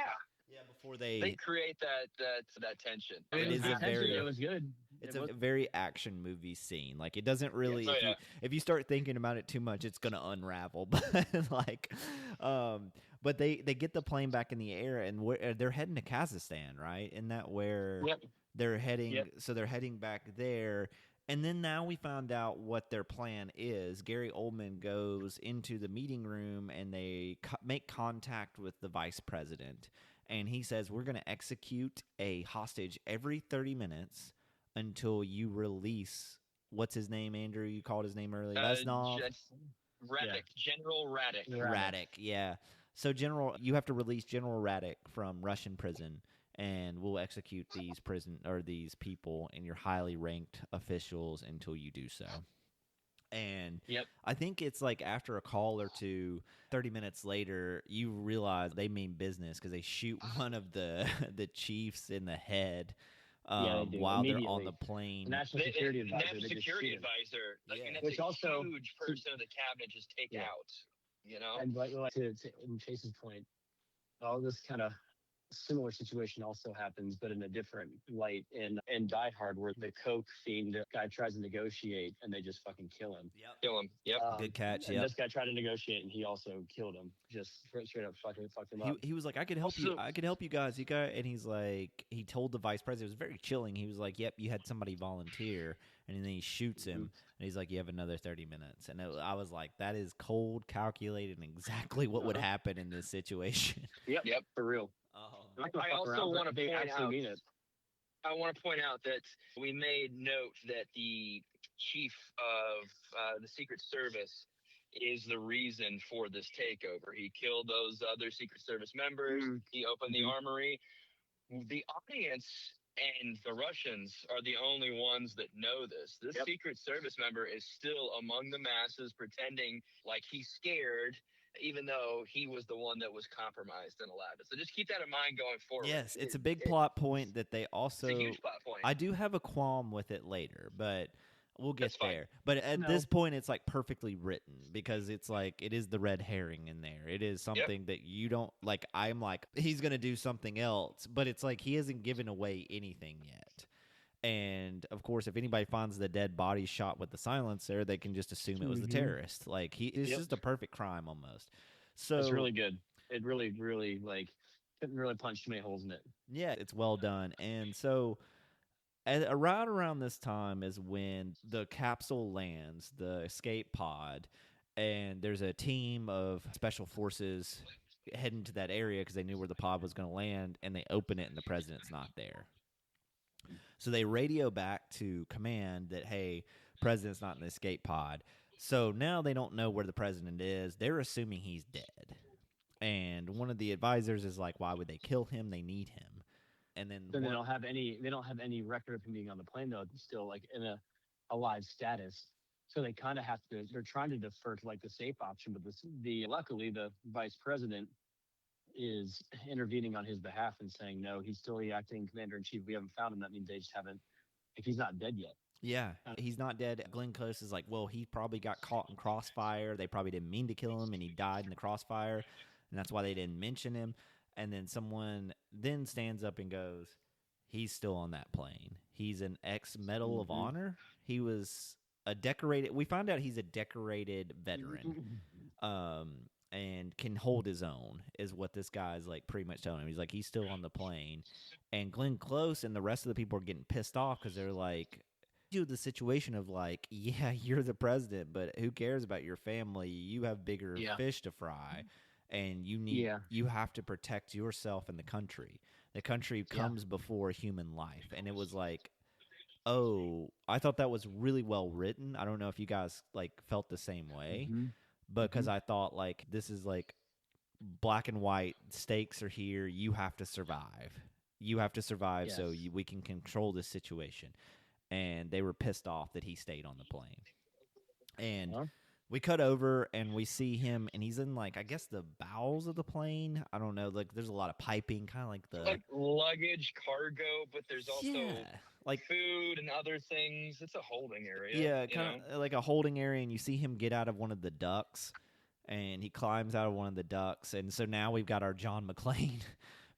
Yeah, before they create that tension. It is a very- It was good. It's It a was- very action movie scene. Like it doesn't really. Oh, If you start thinking about it too much, it's gonna unravel. But like, but they get the plane back in the air, and they're heading to Kazakhstan, right? Isn't that where Yep. they're heading? Yep. So they're heading back there. And then now we found out what their plan is. Gary Oldman goes into the meeting room and they make contact with the vice president. And he says, we're going to execute a hostage every 30 minutes until you release, what's his name, Andrew? You called his name earlier. Lesnov? Radek, General Radek. Radek, yeah. So you have to release General Radek from Russian prison, and we'll execute these people and your highly ranked officials until you do so. And I think it's like after a call or two, 30 minutes later, you realize they mean business because they shoot one of the chiefs in the head while they're on the plane. The National Security Advisor. National Security Advisor. Like, and that's Which a also huge person of the cabinet just take out. You know? And like to in Chase's point, all this kind of similar situation also happens, but in a different light in Die Hard, where the coke fiend guy tries to negotiate and they just fucking kill him. Kill him. Yep. Good catch. And this guy tried to negotiate and he also killed him. Just straight up fucked him up. He was like, I could help you. I could help you guys. And he's like, he told the vice president, it was very chilling. He was like, yep, you had somebody volunteer. And then he shoots him. And he's like, you have another 30 minutes. And I was like, that is cold, calculated, and exactly what would happen in this situation. Yep. For real. I also want to point out. I want to point out that we made note that the chief of the Secret Service is the reason for this takeover. He killed those other Secret Service members. He opened the armory. The audience and the Russians are the only ones that know this. This Secret Service member is still among the masses, pretending like he's scared, even though he was the one that was compromised and allowed it. So just keep that in mind going forward. Yes, it's a big plot point that they also. It's a huge plot point. I do have a qualm with it later, but we'll get That's there. fine. But at this point, it's like perfectly written because it's like it is the red herring in there. It is something that you don't like. I'm like he's gonna do something else, but it's like he hasn't given away anything yet. And of course, if anybody finds the dead body shot with the silencer, they can just assume it was the terrorist. Like it's just a perfect crime almost. So it's really good. It really, really couldn't really punch too many holes in it. Yeah, it's well done. And so around this time is when the capsule lands, the escape pod, and there's a team of special forces heading to that area because they knew where the pod was going to land, and they open it and the president's not there. So they radio back to command that, hey, president's not in the escape pod. So now they don't know where the president is. They're assuming he's dead. And one of the advisors is like, why would they kill him? They need him. And then they don't have any record of him being on the plane, though. It's still like in a alive status. So they kind of have to, they're trying to defer to like the safe option, but luckily the vice president is intervening on his behalf and saying, no, he's still the acting commander in chief. We haven't found him. That means they just haven't, if he's not dead yet. Yeah, he's not dead. Glenn Close is like, well, he probably got caught in crossfire. They probably didn't mean to kill him, and he died in the crossfire, and that's why they didn't mention him. And then someone then stands up and goes, he's still on that plane. He's an ex-Medal of Honor. He was a decorated – we found out he's a decorated veteran. and can hold his own, is what this guy's like pretty much telling him. He's like, he's still on the plane. And Glenn Close and the rest of the people are getting pissed off because they're like, the situation of like, yeah, you're the president, but who cares about your family? You have bigger fish to fry, and you have to protect yourself and the country. The country comes before human life. And it was like, oh, I thought that was really well written. I don't know if you guys like felt the same way, because I thought like this is like black and white. Stakes are here. You have to survive. You have to survive so we can control this situation. And they were pissed off that he stayed on the plane. And we cut over and we see him, and he's in like, I guess, the bowels of the plane. I don't know. Like, there's a lot of piping, kind of like the luggage, cargo, but there's also like food and other things. It's a holding area. Yeah, kind of like a holding area. And you see him get out of one of the ducts, and he climbs out of one of the ducts. And so now we've got our John McClane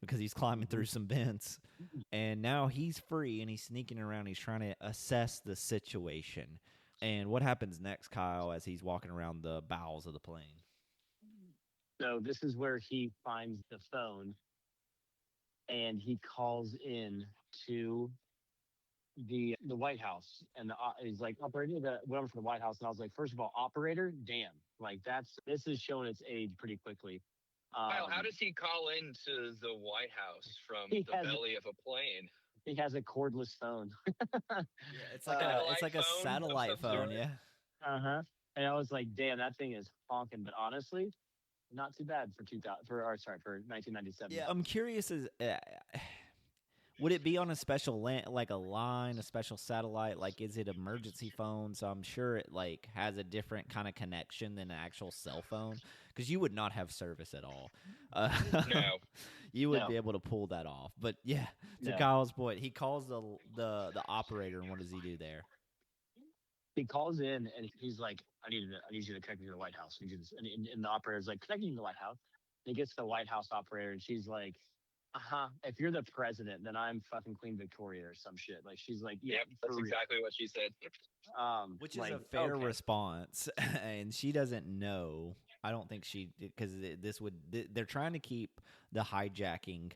because he's climbing through some vents. And now he's free, and he's sneaking around. He's trying to assess the situation. And what happens next, Kyle, as he's walking around the bowels of the plane? So this is where he finds the phone, and he calls in to the White House. And he's like, operator, whatever, for the White House. And I was like, first of all, operator, damn. Like, this is showing its age pretty quickly. Kyle, how does he call into the White House from the belly of a plane? He has a cordless phone. It's like a satellite phone. Yeah. And I was like, damn, that thing is honking. But honestly, not too bad for 1997. Yeah, I'm curious. Would it be on a special like a line, a special satellite? Like, is it emergency phone? So I'm sure it like has a different kind of connection than an actual cell phone, because you would not have service at all. No, you would be able to pull that off. But yeah, to Kyle's point, he calls the operator, and what does he do there? He calls in and he's like, I need you to connect me to the White House. And the operator's like, connect you to the White House. And he gets to the White House operator, and she's like, if you're the president, then I'm fucking Queen Victoria or some shit. Like, she's like, yeah, that's exactly what she said. Which is a fair response, and she doesn't know. I don't think she, because they're trying to keep the hijacking.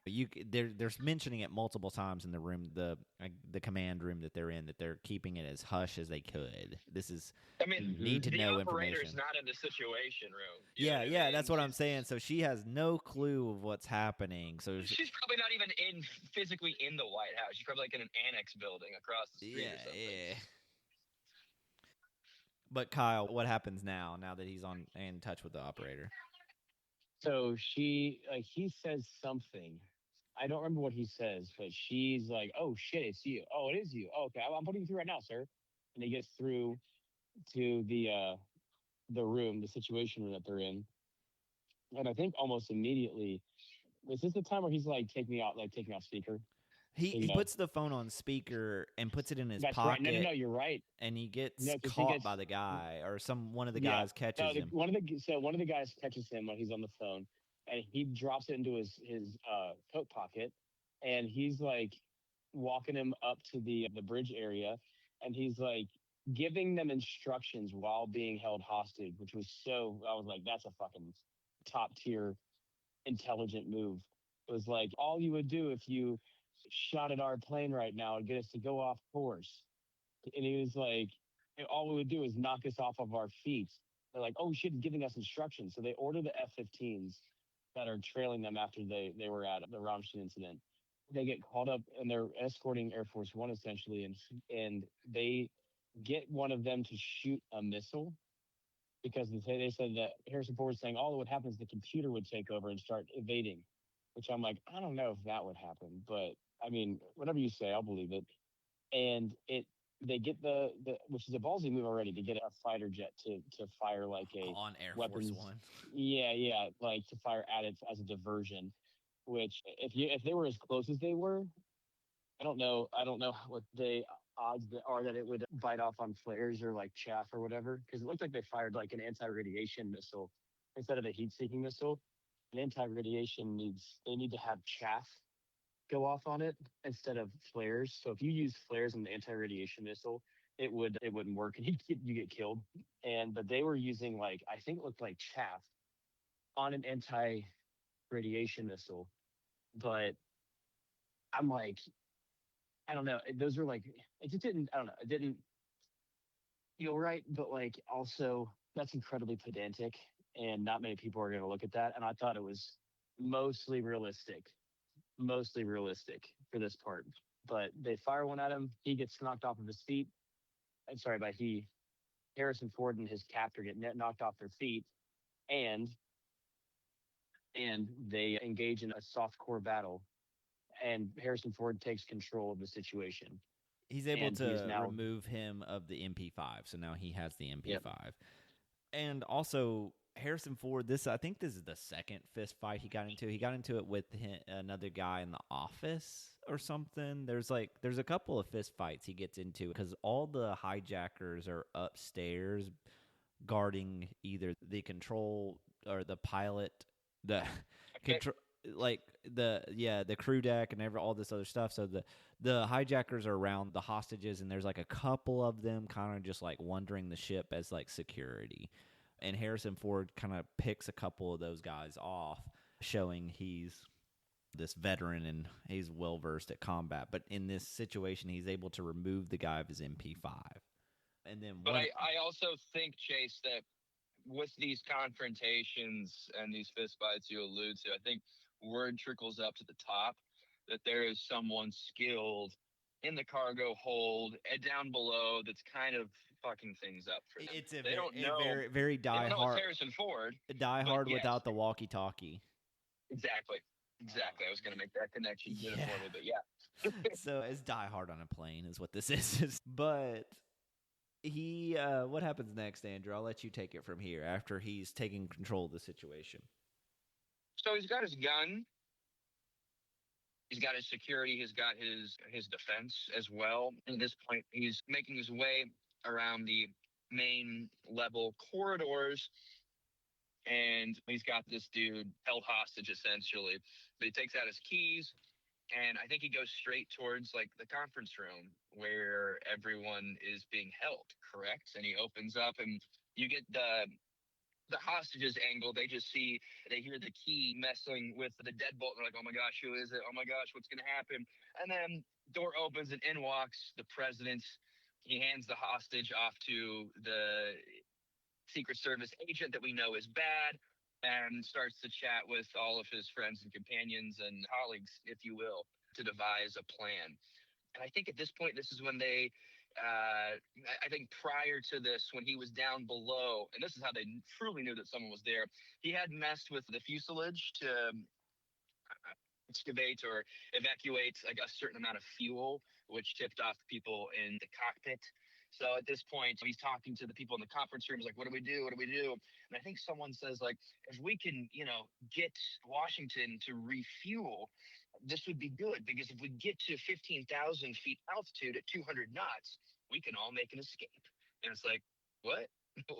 They're mentioning it multiple times in the room, the command room that they're in, that they're keeping it as hush as they could. This is, need to know information. The operator's not in the situation room. Yeah, that's what I'm saying. So she has no clue of what's happening. So she's probably not even physically in the White House. She's probably like in an annex building across the street or something. Yeah. But Kyle, what happens now that he's in touch with the operator? So he says something. I don't remember what he says, but she's like, oh, shit, it's you. Oh, it is you. Oh, okay, I'm putting you through right now, sir. And he gets through to the room, the situation room that they're in. And I think almost immediately, is this the time where he's like, taking off speaker? He puts the phone on speaker and puts it in his pocket. Right. No, you're right. And he gets caught by the guy, or one of the guys catches him. One of the guys catches him when he's on the phone, and he drops it into his coat pocket, and he's like walking him up to the bridge area, and he's like giving them instructions while being held hostage, which was I was like, that's a fucking top tier intelligent move. It was like, all you would do if you shot at our plane right now and get us to go off course. And he was like, all we would do is knock us off of our feet. They're like, oh shit, he's giving us instructions. So they order the F-15s that are trailing them after they were at the Ramstein incident. They get called up and they're escorting Air Force One essentially, and they get one of them to shoot a missile, because they said that Harrison Ford was saying all that would happen is the computer would take over and start evading, which I'm like, I don't know if that would happen, but I mean, whatever you say, I'll believe it. And they get the which is a ballsy move already, to get a fighter jet to fire like on Air weapons. Force One. Yeah, like to fire at it as a diversion. Which if they were as close as they were, I don't know what the odds are that it would bite off on flares or like chaff or whatever, because it looked like they fired like an anti-radiation missile instead of a heat-seeking missile. An anti-radiation they need to have chaff go off on it instead of flares. So if you use flares in the anti-radiation missile, it wouldn't work, and you get killed. But they were using, like, I think it looked like chaff, on an anti-radiation missile. But I'm like, I don't know. Those are like, it just didn't, I don't know. It didn't feel right, but like also that's incredibly pedantic and not many people are going to look at that. And I thought it was mostly realistic, mostly realistic for this part. But they fire one at him. He gets knocked off of his feet. I'm sorry, by he, Harrison Ford and his captor get knocked off their feet. And they engage in a soft core battle. And Harrison Ford takes control of the situation. He's able And he is to now, remove him of the MP5, so now he has the MP5. yep, And also, Harrison Ford, I think this is the second fist fight he got into. He got into it with another guy in the office or something. There's a couple of fist fights he gets into because all the hijackers are upstairs guarding either the control or the pilot, the Okay. control, like the crew deck and all this other stuff. So the hijackers are around the hostages, and there's like a couple of them kind of just like wandering the ship as like security. And Harrison Ford kind of picks a couple of those guys off, showing he's this veteran and he's well versed at combat. But in this situation, he's able to remove the guy of his MP5. And then But I also think, Chase, that with these confrontations and these fistfights you allude to, I think word trickles up to the top that there is someone skilled in the cargo hold and down below that's kind of fucking things up for them. They don't know. very, very They don't know die-hard. it's Harrison Ford. Die-hard yes. without the walkie-talkie. Exactly. I was going to make that connection Yeah. uniformly, but yeah. So it's Die Hard on a plane is what this is. But he, what happens next, Andrew? I'll let you take it from here after he's taking control of the situation. So he's got his gun. He's got his security. He's got his defense as well. And at this point, he's making his way around the main level corridors. And he's got this dude held hostage, essentially. But he takes out his keys. And I think he goes straight towards like the conference room where everyone is being held, correct? And he opens up and you get the hostages angle. They hear the key messing with the deadbolt. They're like, oh my gosh, who is it? Oh my gosh, what's going to happen? And then door opens and in walks the president. He hands the hostage off to the Secret Service agent that we know is bad and starts to chat with all of his friends and companions and colleagues, if you will, to devise a plan. And I think at this point, this is when they, I think prior to this, when he was down below, and this is how they truly knew that someone was there, he had messed with the fuselage to excavate or evacuate like a certain amount of fuel, which tipped off people in the cockpit. So at this point, he's talking to the people in the conference room. He's like, what do we do? What do we do? And I think someone says, like, if we can, get Washington to refuel, this would be good. Because if we get to 15,000 feet altitude at 200 knots, we can all make an escape. And it's like, what?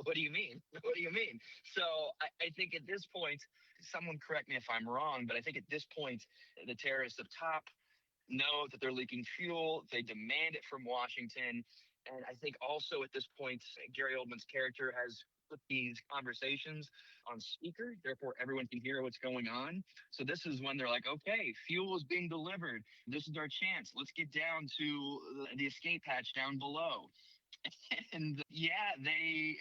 What do you mean? What do you mean? So I think at this point, someone correct me if I'm wrong, but I think at this point, the terrorists up top know that they're leaking fuel. They demand it from Washington. And I think also at this point, Gary Oldman's character has put these conversations on speaker. Therefore, everyone can hear what's going on. So this is when they're like, okay, fuel is being delivered. This is our chance. Let's get down to the escape hatch down below. And yeah, they,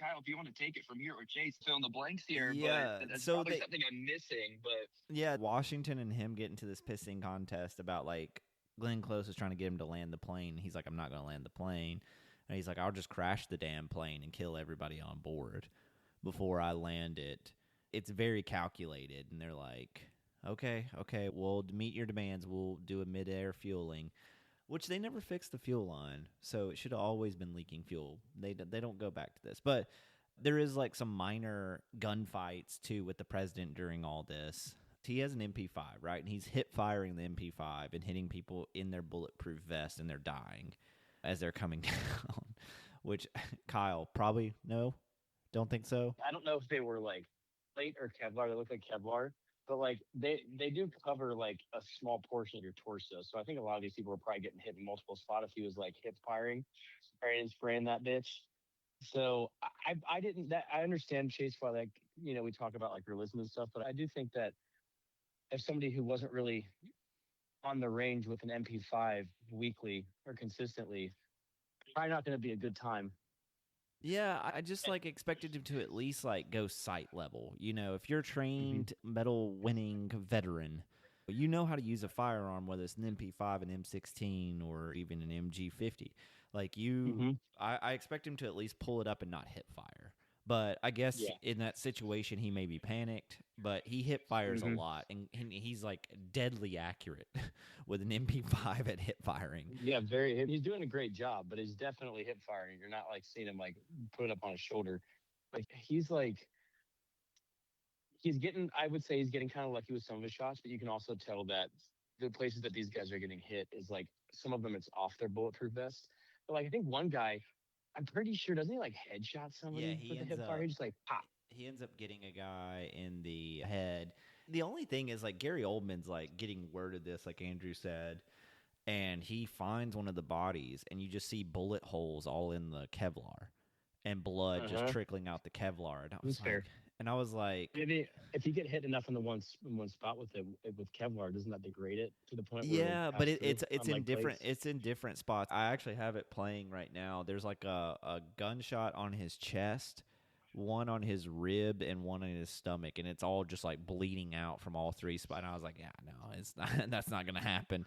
Kyle, if you want to take it from here, or Chase, fill in the blanks here. Yeah, but that's so probably something I'm missing. But yeah, Washington and him get into this pissing contest about like Glenn Close is trying to get him to land the plane. He's like, I'm not going to land the plane. And he's like, I'll just crash the damn plane and kill everybody on board before I land it. It's very calculated. And they're like, okay, we'll meet your demands. We'll do a midair fueling, which they never fixed the fuel line. So it should have always been leaking fuel. They don't go back to this. But there is like some minor gunfights too with the president during all this. He has an MP5, right? And he's hip firing the MP5 and hitting people in their bulletproof vest, and they're dying as they're coming down. Which, Kyle, probably no? Don't think so? I don't know if they were like plate or Kevlar. They look like Kevlar, but like they do cover like a small portion of your torso. So I think a lot of these people were probably getting hit in multiple spots if he was like hip firing and spraying that bitch. So I didn't that I understand Chase why like we talk about like realism and stuff, but I do think that if somebody who wasn't really on the range with an MP5 weekly or consistently, probably not going to be a good time. Yeah, I just like expected him to at least like go sight level. If you're a Hmm. trained medal winning veteran, you know how to use a firearm, whether it's an MP5, an M16, or even an MG50. Like Hmm. I expect him to at least pull it up and not hit fire. But I guess Yeah. in that situation, he may be panicked, but he hip fires a Hmm. lot, and he's like deadly accurate with an MP5 at hip firing. Yeah, he's doing a great job, but he's definitely hip firing. You're not like seeing him like put it up on his shoulder. Like he's getting, I would say he's getting kind of lucky with some of his shots, but you can also tell that the places that these guys are getting hit is like some of them it's off their bulletproof vest. But like I think one guy, I'm pretty sure doesn't he like headshot Yeah, somebody with a hip fire? He just like pop. he ends up getting a guy in the head. The only thing is like Gary Oldman's like getting word of this, like Andrew said, and he finds one of the bodies, and you just see bullet holes all in the Kevlar, and blood Uh just huh. trickling out the Kevlar. That's fair. And I was like, Maybe if you get hit enough in the one spot with with Kevlar, doesn't that degrade it to the point where it'll yeah, but pass through, unlike plates? it's in different spots. I actually have it playing right now. There's like a gunshot on his chest, one on his rib, and one on his stomach, and it's all just like bleeding out from all three spots. And I was like, yeah, no, it's not. That's not gonna happen.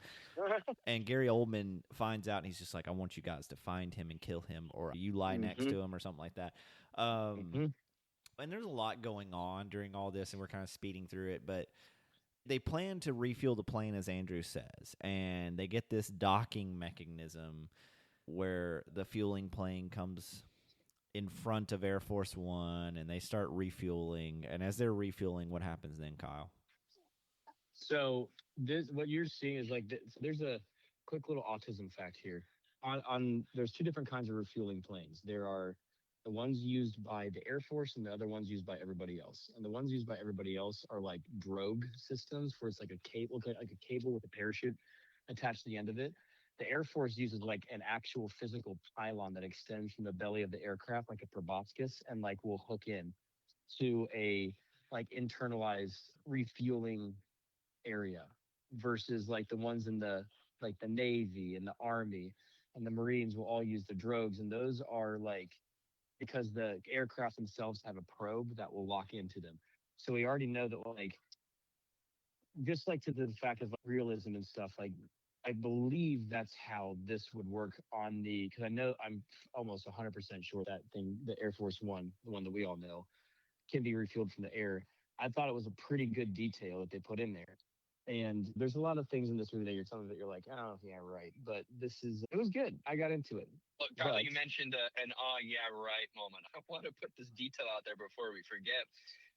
And Gary Oldman finds out, and he's just like, I want you guys to find him and kill him, or you lie next Hmm. to him, or something like that. Um, Hmm. and there's a lot going on during all this, and we're kind of speeding through it, but they plan to refuel the plane, as Andrew says, and they get this docking mechanism where the fueling plane comes in front of Air Force One, and they start refueling. And as they're refueling, what happens then, Kyle? So this, what you're seeing is like so there's a quick little autism fact here. On there's two different kinds of refueling planes. There are the ones used by the Air Force and the other ones used by everybody else. And the ones used by everybody else are like drogue systems, where it's like a cable, like a cable with a parachute attached to the end of it. The Air Force uses like an actual physical pylon that extends from the belly of the aircraft, like a proboscis, and like will hook in to a like internalized refueling area versus like the ones in the like the Navy and the Army and the Marines will all use the drogues, and those are like because the aircraft themselves have a probe that will lock into them. So we already know that like just like to the fact of like, realism and stuff like I believe that's how this would work on the because I know I'm almost 100% sure that thing the Air Force One, the one that we all know, can be refueled from the air. I thought it was a pretty good detail that they put in there. And there's a lot of things in this movie that you're telling me that you're like, oh, yeah, right. But it was good. I got into it. Look, Carla, But you mentioned an yeah, right moment. I want to put this detail out there before we forget.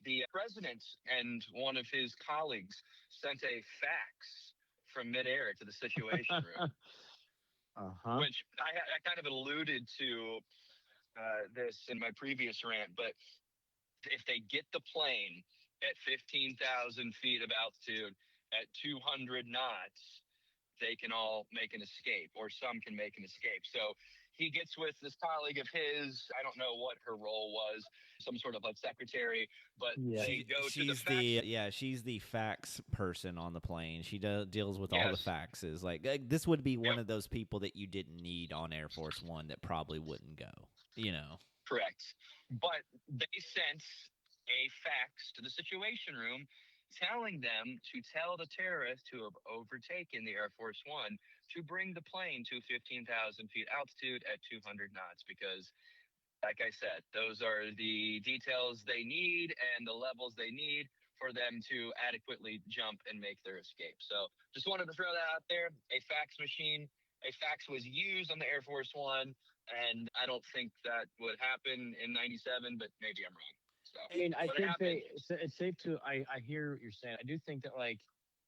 The president and one of his colleagues sent a fax from midair to the Situation Room, uh-huh. which I kind of alluded to this in my previous rant. But if they get the plane at 15,000 feet of altitude at 200 knots, they can all make an escape, or some can make an escape. So he gets with this colleague of his. I don't know what her role was, some sort of like secretary, but Yeah. they go to the fax. She's the fax person on the plane. She deals with all the Yes. faxes. Like this would be one Yep. of those people that you didn't need on Air Force One that probably wouldn't go. You know. Correct. But they sent a fax to the Situation Room telling them to tell the terrorists who have overtaken the Air Force One to bring the plane to 15,000 feet altitude at 200 knots because, like I said, those are the details they need and the levels they need for them to adequately jump and make their escape. So just wanted to throw that out there. A fax was used on the Air Force One, and I don't think that would happen in 97, but maybe I'm wrong. So, I mean, I but it think happened. it's safe to, I hear what you're saying. I do think that like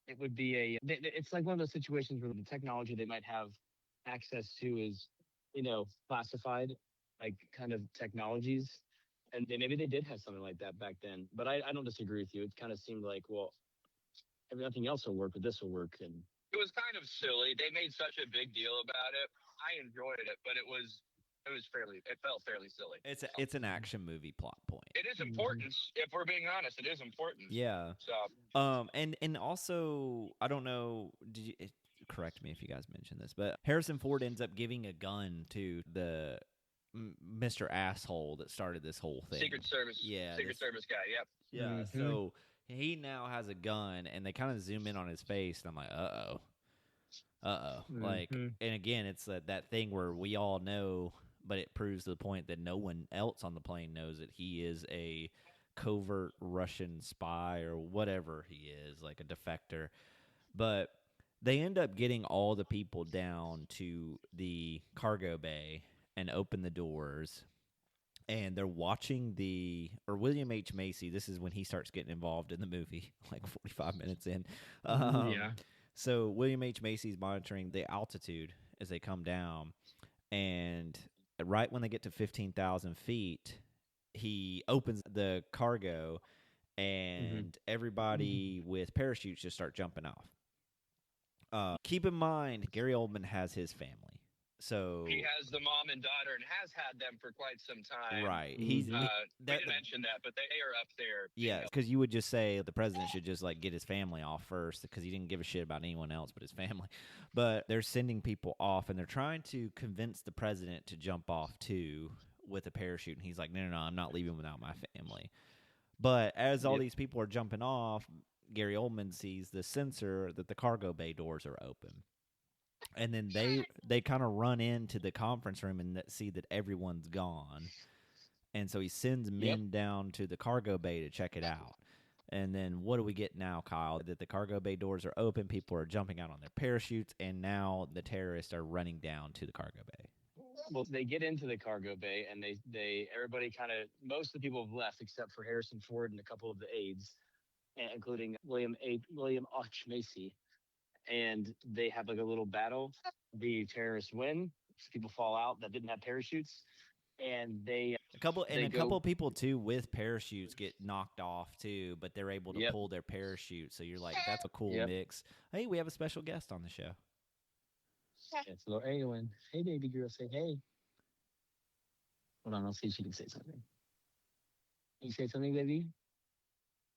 it would be it's like one of those situations where the technology they might have access to is, classified, like kind of technologies. And maybe they did have something like that back then. But I don't disagree with you. It kind of seemed like, well, if nothing else will work, but this will work. And It was kind of silly. They made such a big deal about it. I enjoyed it, but it was It felt fairly silly. It's an action movie plot point. It is important. If we're being honest, it is important. Yeah. So, and also, I don't know. Correct me if you guys mentioned this, but Harrison Ford ends up giving a gun to the Mr. Asshole that started this whole thing. Secret Service. Yeah. Secret Service guy. Yep. Yeah. So he now has a gun, and they kind of zoom in on his face, and I'm like, uh-oh. Like, and again, it's that thing where we all know, but it proves to the point that no one else on the plane knows that he is a covert Russian spy or whatever he is, like a defector. But they end up getting all the people down to the cargo bay and open the doors. And they're watching William H. Macy. This is when he starts getting involved in the movie, like 45 minutes in. Yeah. So William H. Macy's monitoring the altitude as they come down. And right when they get to 15,000 feet, he opens the cargo, and everybody with parachutes just start jumping off. Keep in mind, Gary Oldman has his family. So he has the mom and daughter and has had them for quite some time. Right. We didn't mention that, but they are up there. Yeah, because you would just say the president should just like get his family off first, because he didn't give a shit about anyone else but his family. But they're sending people off, and they're trying to convince the president to jump off too with a parachute. And he's like, no, I'm not leaving without my family. But as all these people are jumping off, Gary Oldman sees the sensor that the cargo bay doors are open. And then they kind of run into the conference room and see that everyone's gone. And so he sends men down to the cargo bay to check it out. And then what do we get now, Kyle? That the cargo bay doors are open, people are jumping out on their parachutes, and now the terrorists are running down to the cargo bay. Well, they get into the cargo bay, and everybody most of the people have left except for Harrison Ford and a couple of the aides, including William H. Macy. And they have like a little battle. The terrorists win. People fall out that didn't have parachutes, and a couple of people too with parachutes get knocked off too, but they're able to pull their parachute. So you're like, that's a cool mix. Hey, we have a special guest on the show. It's little Awen. Hey, baby girl, say hey. Hold on, I'll see if she can say something. Can you say something, baby?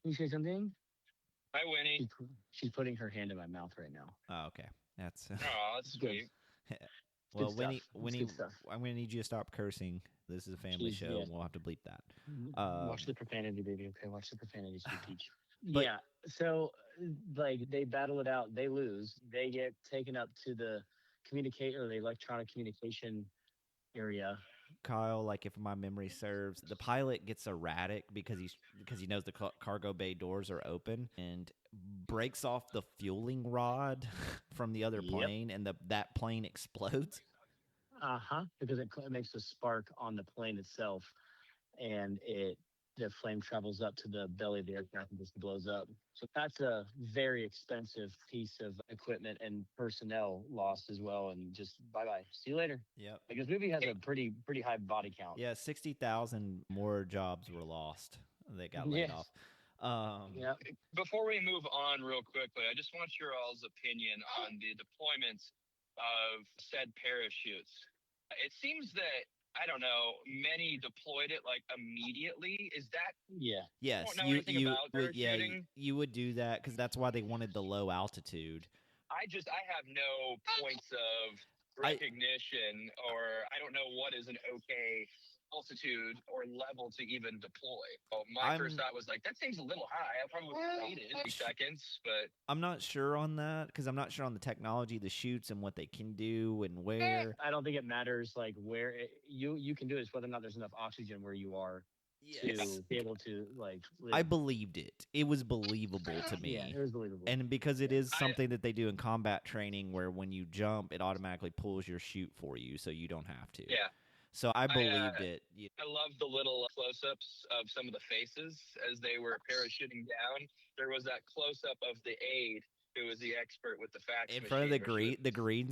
Can you say something? Hi, Winnie. She's putting her hand in my mouth right now. Oh, okay. That's sweet. Well, Winnie, I'm going to need you to stop cursing. This is a family show. We'll have to bleep that. Watch the profanity, baby. Okay, watch the profanity, sweet peach. Yeah. So, like, they battle it out. They lose. They get taken up to the the electronic communication area. Kyle, like if my memory serves, the pilot gets erratic because he knows the cargo bay doors are open and breaks off the fueling rod from the other plane, and that plane explodes. Because it makes a spark on the plane itself, and the flame travels up to the belly of the aircraft and just blows up. So that's a very expensive piece of equipment and personnel lost as well. And just bye-bye. See you later. Yep. Like, this movie has a pretty high body count. Yeah, 60,000 more jobs were lost. They got laid off. Before we move on real quickly, I just want your all's opinion on the deployments of said parachutes. It seems that, I don't know, many deployed it like immediately. Is that? Yeah. Yes. You would do that because that's why they wanted the low altitude. I have no points of recognition, or I don't know what is an okay altitude or level to even deploy. Well, my first thought was like, that seems a little high. I probably would have waited 2 seconds, but I'm not sure on that because I'm not sure on the technology, the shoots, and what they can do and where. I don't think it matters like where you can do it. It's whether or not there's enough oxygen where you are to be able to like live. I believed it. It was believable to me. Yeah, it was believable. And because it is something that they do in combat training where when you jump, it automatically pulls your chute for you so you don't have to. Yeah. So I believed it. I love the little close-ups of some of the faces as they were parachuting down. There was that close-up of the aide who was the expert with the fax in front of the green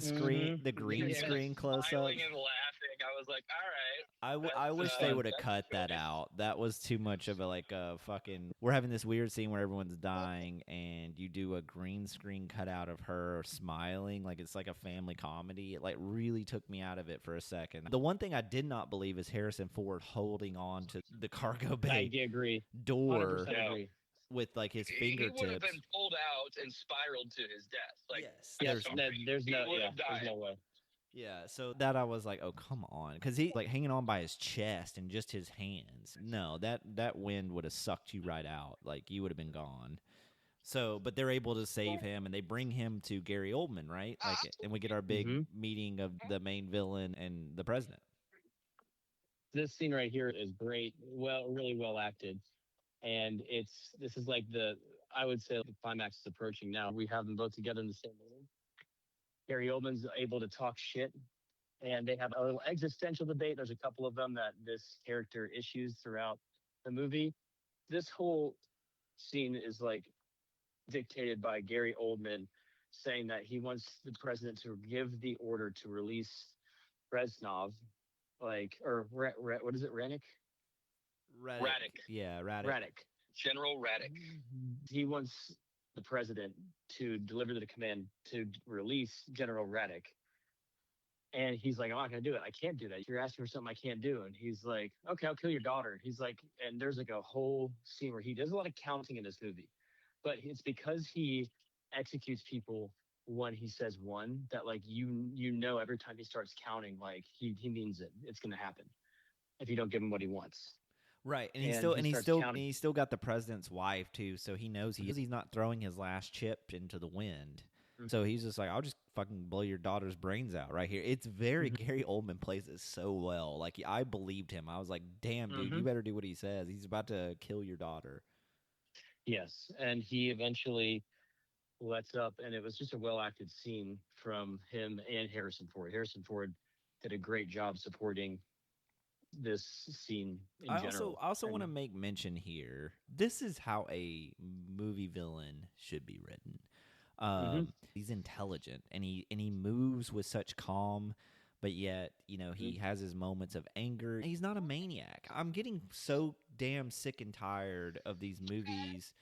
screen, the green screen close-up. Smiling and laughing. I was was like, all right. I wish they would have That's cut that choice. out. That was too much of a fucking. We're having this weird scene where everyone's dying, and you do a green screen cutout of her smiling, like it's like a family comedy. It like really took me out of it for a second. The one thing I did not believe is Harrison Ford holding on to the cargo bay I agree. door 100% agree. with like his He would have fingertips. been pulled out and spiraled to his death. Like, Yes, Yes, there's he no, would yeah, have there's died. no way. Yeah, so that I was like, oh, come on. Because he, like, hanging on by his chest and just his hands. No, that wind would have sucked you right out. Like, you would have been gone. So, but they're able to save him, and they bring him to Gary Oldman, right? Like, and we get our big meeting of the main villain and the president. This scene right here is great. Well, really well acted. And this is like I would say the climax is approaching now. We have them both together in the same room. Gary Oldman's able to talk shit, and they have a little existential debate. There's a couple of them that this character issues throughout the movie. This whole scene is like dictated by Gary Oldman saying that he wants the president to give the order to release Reznov, what is it, Rennick? Radek. Yeah, Radek. Radek. General Radek. He wants the president to deliver the command to release General Radek. And he's like, I'm not going to do it. I can't do that. You're asking for something I can't do. And he's like, okay, I'll kill your daughter. He's like, and there's like a whole scene where he does a lot of counting in this movie. But it's because he executes people when he says one that like you know every time he starts counting, like he means it. It's going to happen if you don't give him what he wants. Right, and he's still got the president's wife too, so he knows he's not throwing his last chip into the wind. Mm-hmm. So he's just like, I'll just fucking blow your daughter's brains out right here. It's very Gary Oldman plays it so well. Like I believed him. I was like, damn, dude, you better do what he says. He's about to kill your daughter. Yes, and he eventually lets up, and it was just a well acted scene from him and Harrison Ford. Harrison Ford did a great job supporting this scene in general. I also want to make mention here, this is how a movie villain should be written. He's intelligent, and he moves with such calm, but yet, you know, he has his moments of anger. He's not a maniac. I'm getting so damn sick and tired of these movies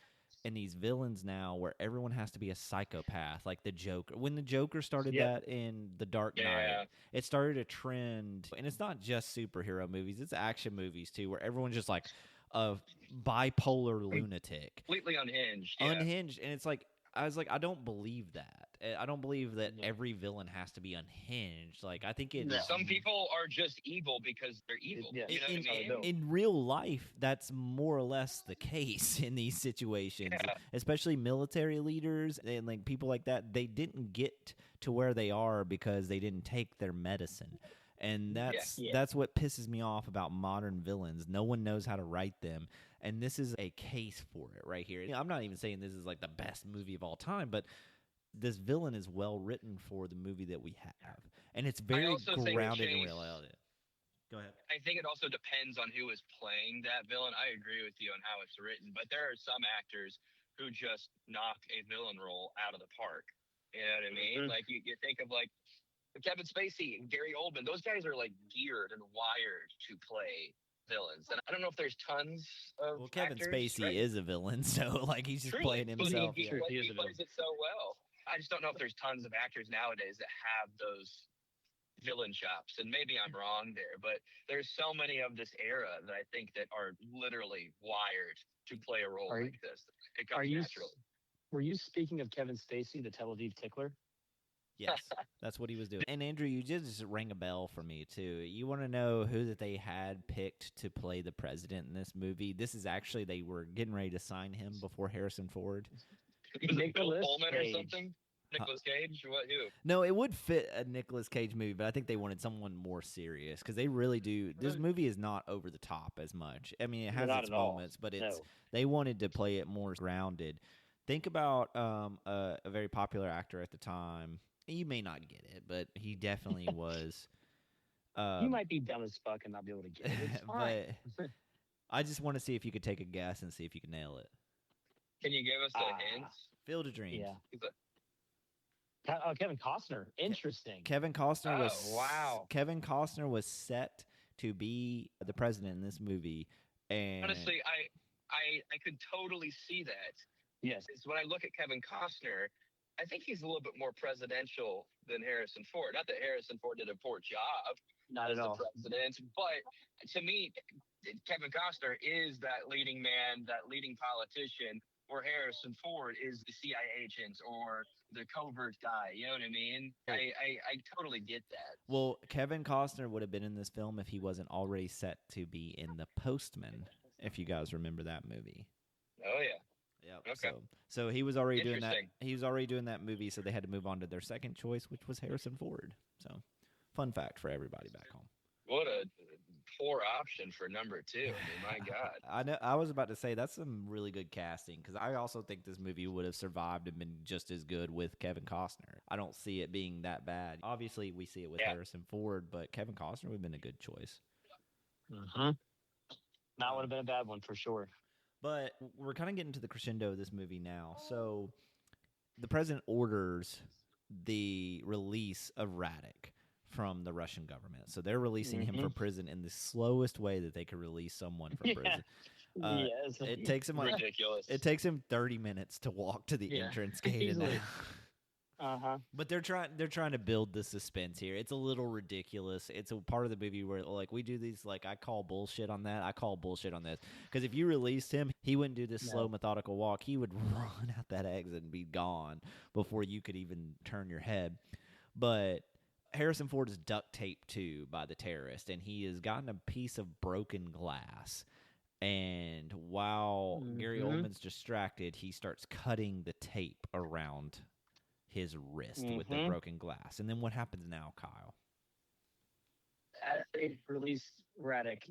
and these villains now where everyone has to be a psychopath, like the Joker. When the Joker started that in The Dark Knight, it started a trend, and it's not just superhero movies, it's action movies too, where everyone's just like a bipolar lunatic. Completely unhinged. Unhinged, and it's like, I was like, I don't believe that. I don't believe that every villain has to be unhinged. Like, I think some people are just evil because they're evil. You know what I mean? In real life, that's more or less the case in these situations, especially military leaders and like people like that. They didn't get to where they are because they didn't take their medicine. And that's what pisses me off about modern villains. No one knows how to write them. And this is a case for it right here. I'm not even saying this is like the best movie of all time, but this villain is well written for the movie that we have. And it's very grounded in reality. Go ahead. I think it also depends on who is playing that villain. I agree with you on how it's written, but there are some actors who just knock a villain role out of the park. You know what I mean? Like you think of like Kevin Spacey and Gary Oldman. Those guys are like geared and wired to play villains. And I don't know if there's tons of Kevin actors, Spacey is a villain, so like he's just playing himself. He plays it so well. I just don't know if there's tons of actors nowadays that have those villain chops, and maybe I'm wrong there, but there's so many of this era that I think that are literally wired to play a role like this. It comes naturally. Were you speaking of Kevin Spacey, the Tel Aviv tickler? Yes, that's what he was doing. And Andrew, you just rang a bell for me too. You want to know who that they had picked to play the president in this movie? This is actually, they were getting ready to sign him before Harrison Ford. Nicholas Coleman or something? Nicolas Cage? What? Who? No, it would fit a Nicolas Cage movie, but I think they wanted someone more serious because they really do. This movie is not over the top as much. I mean, it has its moments, but they wanted to play it more grounded. Think about a very popular actor at the time. You may not get it, but he definitely was. You might be dumb as fuck and not be able to get it. It's fine. But I just want to see if you could take a guess and see if you can nail it. Can you give us a hint? Field of Dreams. Yeah. Kevin Costner. Interesting. Kevin Costner wow. Kevin Costner was set to be the president in this movie, and Honestly, I could totally see that. Yes. It's when I look at Kevin Costner, I think he's a little bit more presidential than Harrison Ford. Not that Harrison Ford did a poor job Not as at the all. president, but to me, Kevin Costner is that leading man, that leading politician, where Harrison Ford is the CIA agent or the covert guy. You know what I mean? I totally get that. well, Kevin Costner would have been in this film if he wasn't already set to be in The Postman. If you guys remember that movie. Oh yeah. Yep. Okay. So he was already doing that. Interesting. He was already doing that movie, so they had to move on to their second choice, which was Harrison Ford. So, fun fact for everybody back home. What a poor option for number 2. I mean, my God. I know. I was about to say that's some really good casting because I also think this movie would have survived and been just as good with Kevin Costner. I don't see it being that bad. Obviously, we see it with Harrison Ford, but Kevin Costner would have been a good choice. Mm-hmm. That would have been a bad one for sure. But we're kind of getting to the crescendo of this movie now. So the president orders the release of Radek from the Russian government. So they're releasing him from prison in the slowest way that they could release someone from prison. Yes. It takes him ridiculous. It takes him 30 minutes to walk to the entrance gate. But they're trying to build the suspense here. It's a little ridiculous. It's a part of the movie where like we do these like I call bullshit on that. I call bullshit on this because if you released him, he wouldn't do this slow methodical walk. He would run out that exit and be gone before you could even turn your head. But Harrison Ford is duct taped to by the terrorist, and he has gotten a piece of broken glass. And while Gary Oldman's distracted, he starts cutting the tape around his wrist with the broken glass. And then what happens now, Kyle? They release Radek,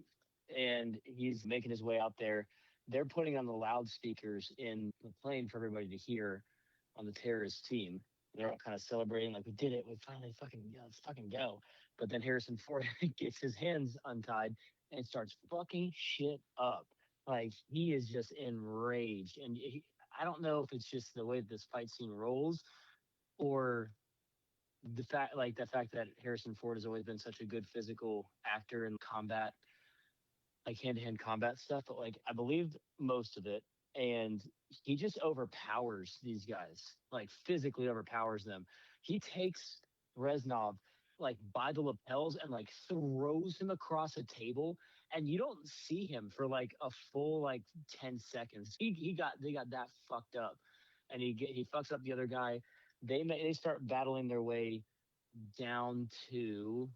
and he's making his way out there. They're putting on the loudspeakers in the plane for everybody to hear on the terrorist team. They're all kind of celebrating, like, we did it. We finally let's fucking go. But then Harrison Ford gets his hands untied and starts fucking shit up. Like, he is just enraged. And I don't know if it's just the way this fight scene rolls or the fact that Harrison Ford has always been such a good physical actor in combat, like hand-to-hand combat stuff. But, like, I believed most of it. And he just overpowers these guys, like physically overpowers them. He takes Reznov like by the lapels and like throws him across a table, and you don't see him for like a full like 10 seconds. They got that fucked up, and he fucks up the other guy. They start battling their way down to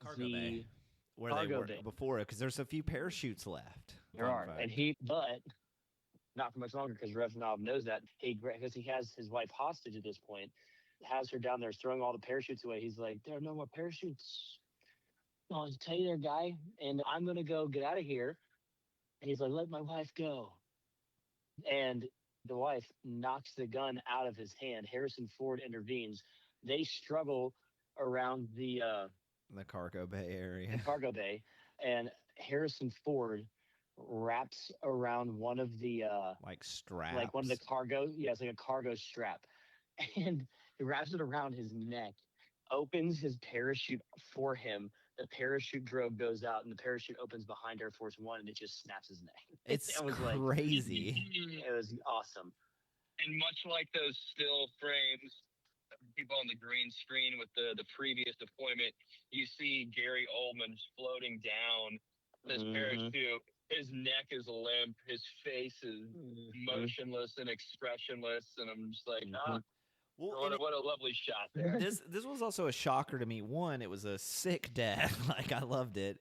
the cargo bay where they were before it, because there's a few parachutes left. There are, but not for much longer, because Reznov knows that because he has his wife hostage at this point, has her down there throwing all the parachutes away. He's like, there are no more parachutes. I'll tell you there, guy, and I'm gonna go get out of here. And he's like, let my wife go. And the wife knocks the gun out of his hand. Harrison Ford intervenes. They struggle around the cargo bay area. The cargo bay, and Harrison Ford wraps around one of the like straps, like one of the cargo, it's like a cargo strap, and he wraps it around his neck, opens his parachute for him. The parachute drogue goes out, and the parachute opens behind Air Force One, and it just snaps his neck. It was crazy. It was awesome. And much like those still frames, people on the green screen with the previous deployment, you see Gary Oldman floating down this parachute. His neck is limp. His face is motionless and expressionless. And I'm just like, what a lovely shot there. This was also a shocker to me. One, it was a sick death. Like, I loved it.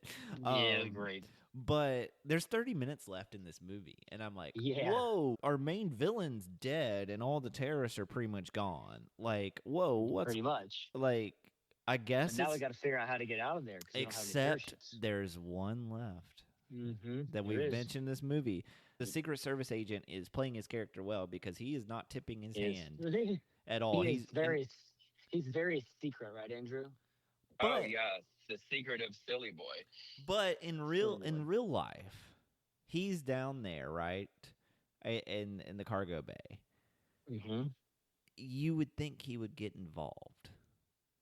Great. But there's 30 minutes left in this movie. And I'm like, whoa, our main villain's dead and all the terrorists are pretty much gone. Like, whoa, what's... Pretty much. Like, I guess now we got to figure out how to get out of there. Except there's one left. That we've mentioned in this movie. The Secret Service agent is playing his character well because he is not tipping his hand at all. He's very secret, right, Andrew? Oh yeah, the secret of Silly Boy. But in real life, he's down there, right, in the cargo bay. you would think he would get involved.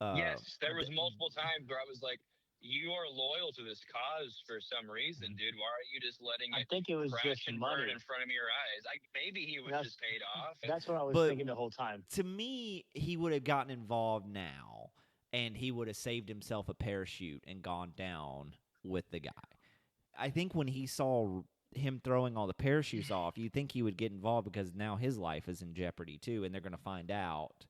Yes, there was multiple times where I was like, "You are loyal to this cause for some reason, dude. Why are you just letting I it think it was crash just and money. burn in front of your eyes?" Maybe he was just paid off. That's what I was But- thinking the whole time. To me, he would have gotten involved now, and he would have saved himself a parachute and gone down with the guy. I think when he saw him throwing all the parachutes off, you think he would get involved because now his life is in jeopardy too, and they're going to find out.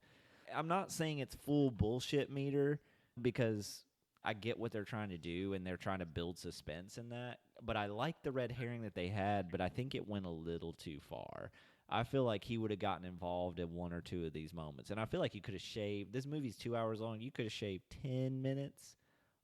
I'm not saying it's full bullshit meter because I get what they're trying to do and they're trying to build suspense in that, but I like the red herring that they had, but I think it went a little too far. I feel like he would have gotten involved in one or two of these moments, and I feel like you could have shaved. This movie's 2 hours long. You could have shaved 10 minutes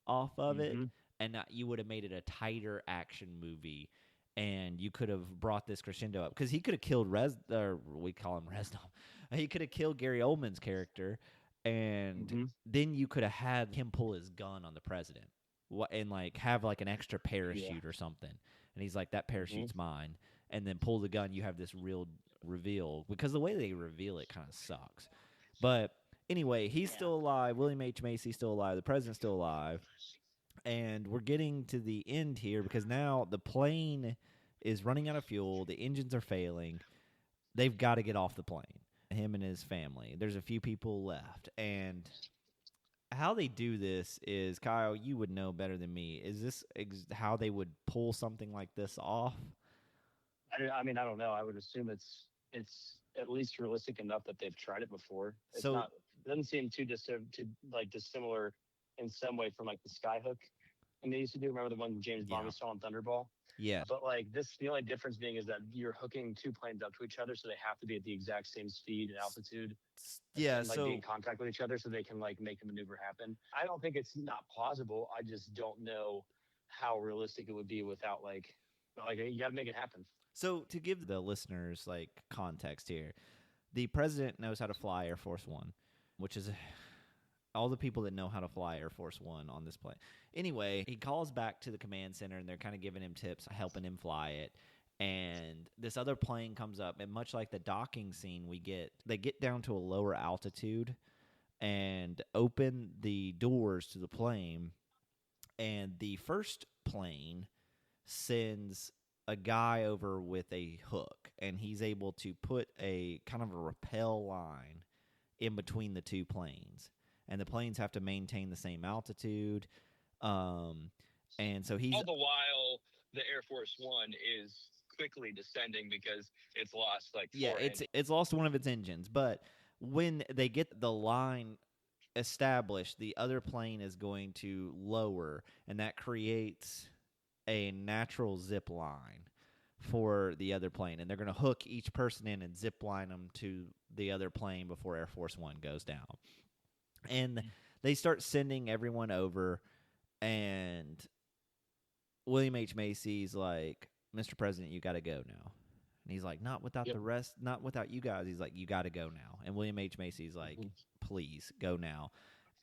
off of it, and you would have made it a tighter action movie, and you could have brought this crescendo up because he could have killed we call him Reznov. He could have killed Gary Oldman's character, and then you could have had him pull his gun on the president and like have like an extra parachute or something, and he's like, "That parachute's mine," and then pull the gun. You have this real reveal because the way they reveal it kind of sucks. But anyway, he's still alive. William H. Macy's still alive. The president's still alive. And we're getting to the end here because now the plane is running out of fuel. The engines are failing. They've got to get off the plane, him and his family. There's a few people left. And how they do this is, Kyle, you would know better than me. Is this how they would pull something like this off? I mean, I don't know. I would assume it's at least realistic enough that they've tried it before. It doesn't seem too dissimilar in some way from like the Skyhook. And they used to do. Remember the one James Bond we saw on Thunderball? Yeah. But like this, the only difference being is that you're hooking two planes up to each other, so they have to be at the exact same speed and altitude. Yeah. And, be in contact with each other, so they can like make the maneuver happen. I don't think it's not plausible. I just don't know how realistic it would be without like you got to make it happen. So to give the listeners like context here, the president knows how to fly Air Force One, which is all the people that know how to fly Air Force One on this plane. Anyway, he calls back to the command center, and they're kind of giving him tips, helping him fly it. And this other plane comes up, and much like the docking scene they get down to a lower altitude and open the doors to the plane. And the first plane sends a guy over with a hook, and he's able to put a kind of a rappel line in between the two planes. And the planes have to maintain the same altitude. And so he's... all the while, the Air Force One is quickly descending because it's lost like four it's lost one of its engines. But when they get the line established, the other plane is going to lower, and that creates a natural zip line for the other plane. And they're going to hook each person in and zip line them to the other plane before Air Force One goes down. And they start sending everyone over, and William H. Macy's like, "Mr. President, you got to go now." And he's like, "Not without the rest, not without you guys." He's like, "You got to go now." And William H. Macy's like, "Please, go now."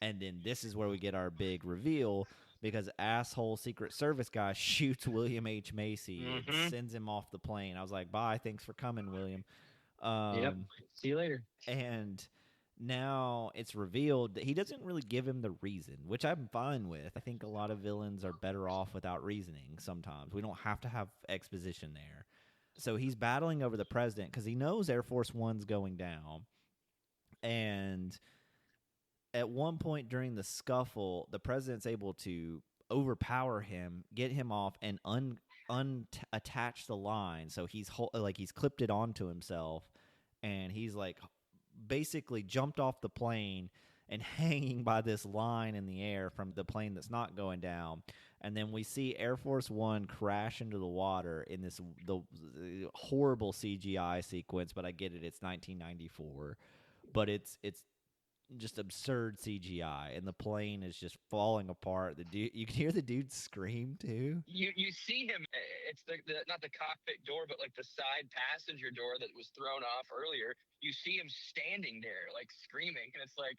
And then this is where we get our big reveal, because asshole Secret Service guy shoots William H. Macy and sends him off the plane. I was like, "Bye, thanks for coming, William." See you later. And now it's revealed that he doesn't really give him the reason, which I'm fine with. I think a lot of villains are better off without reasoning sometimes. We don't have to have exposition there. So he's battling over the president because he knows Air Force One's going down. And at one point during the scuffle, the president's able to overpower him, get him off, and unattach the line. So he's clipped it onto himself, and he's like basically jumped off the plane and hanging by this line in the air from the plane that's not going down. And then we see Air Force One crash into the water in the horrible CGI sequence, but I get it, it's 1994. But it's just absurd CGI, and the plane is just falling apart. The dude, you can hear the dude scream too. You see him. It's the not the cockpit door, but like the side passenger door that was thrown off earlier. You see him standing there, like screaming, and it's like,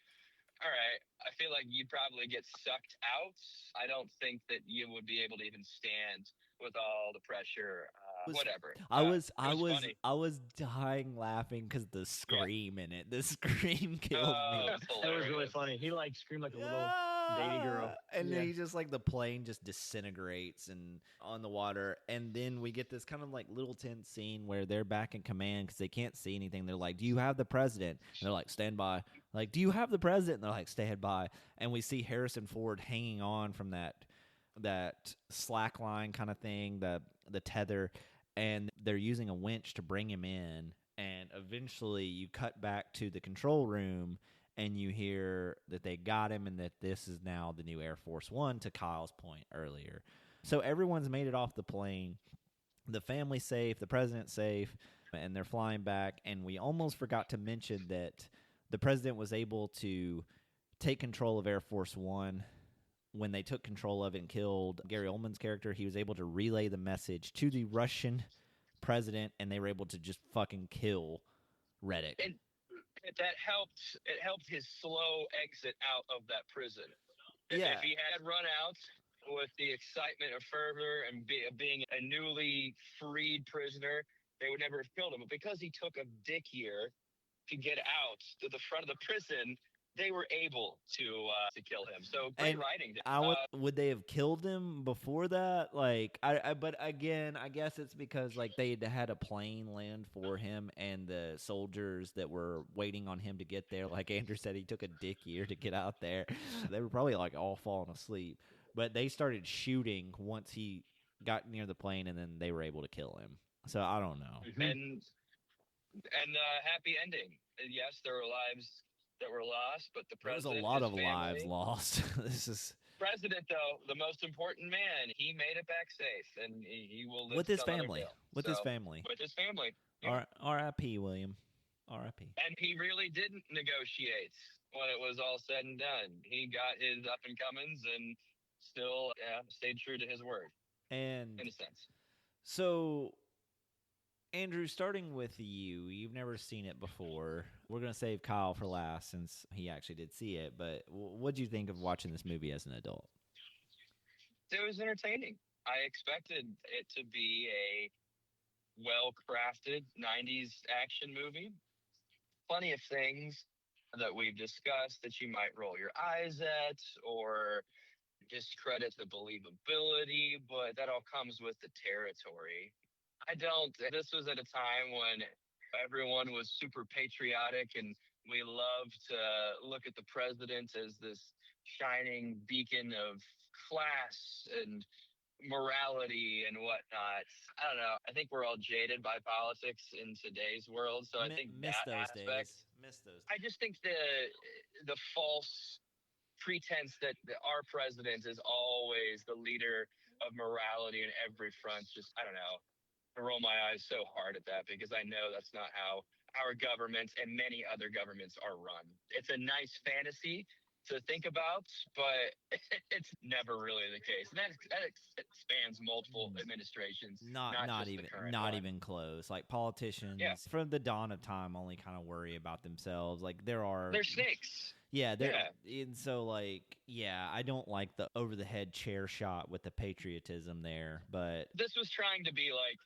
All right. I feel like you'd probably get sucked out. I don't think that you would be able to even stand with all the pressure. Was Whatever. I was It I was was funny. I was dying laughing because the Yeah. scream in it. The scream killed me. That's That was really hilarious. funny. He like screamed like a little baby girl. And Yeah. then he just like the plane just disintegrates and on the water, and then we get this kind of like little tense scene where they're back in command because they can't see anything. They're like, "Do you have the president?" And they're like, "Stand by." Like, "Do you have the president?" And they're like, "Stand by." And we see Harrison Ford hanging on from that slack line kind of thing, the tether, and they're using a winch to bring him in. And eventually, you cut back to the control room and you hear that they got him and that this is now the new Air Force One, to Kyle's point earlier. So everyone's made it off the plane. The family's safe, the president's safe, and they're flying back. And we almost forgot to mention that the president was able to take control of Air Force One. When they took control of it and killed Gary Oldman's character, he was able to relay the message to the Russian president, and they were able to just fucking kill Reddick. And that helped. It helped his slow exit out of that prison. Yeah. If he had run out with the excitement of fervor and being a newly freed prisoner, they would never have killed him. But because he took a dick year to get out to the front of the prison, they were able to kill him. So great writing. Would they have killed him before that? Like, but again, I guess it's because like they had a plane land for him, and the soldiers that were waiting on him to get there, like Andrew said, he took a dick year to get out there. They were probably like all falling asleep, but they started shooting once he got near the plane, and then they were able to kill him. So I don't know. And happy ending. Yes, there were lives that were lost, but the There was president, a lot his of family, lives lost. This is president, though, the most important man. He made it back safe, and he will live with his to tell another family. tale. With his family. With his family. Yeah. R.I.P. William. R.I.P. And he really didn't negotiate when it was all said and done. He got his up and comings and still stayed true to his word. And in a sense. So, Andrew, starting with you, you've never seen it before. We're going to save Kyle for last since he actually did see it. But what did you think of watching this movie as an adult? It was entertaining. I expected it to be a well-crafted 90s action movie. Plenty of things that we've discussed that you might roll your eyes at or discredit the believability, but that all comes with the territory. This was at a time when everyone was super patriotic and we love to look at the president as this shining beacon of class and morality and whatnot. I don't know. I think we're all jaded by politics in today's world, so I think miss that those aspect. Miss those. I just think the false pretense that our president is always the leader of morality in every front. Just I don't know. I roll my eyes so hard at that because I know that's not how our governments and many other governments are run. It's a nice fantasy to think about, but it's never really the case. And that spans multiple administrations. Not even close. Like politicians from the dawn of time only kind of worry about themselves. Like they're snakes. Yeah, and so I don't like the over the head chair shot with the patriotism there, but this was trying to be like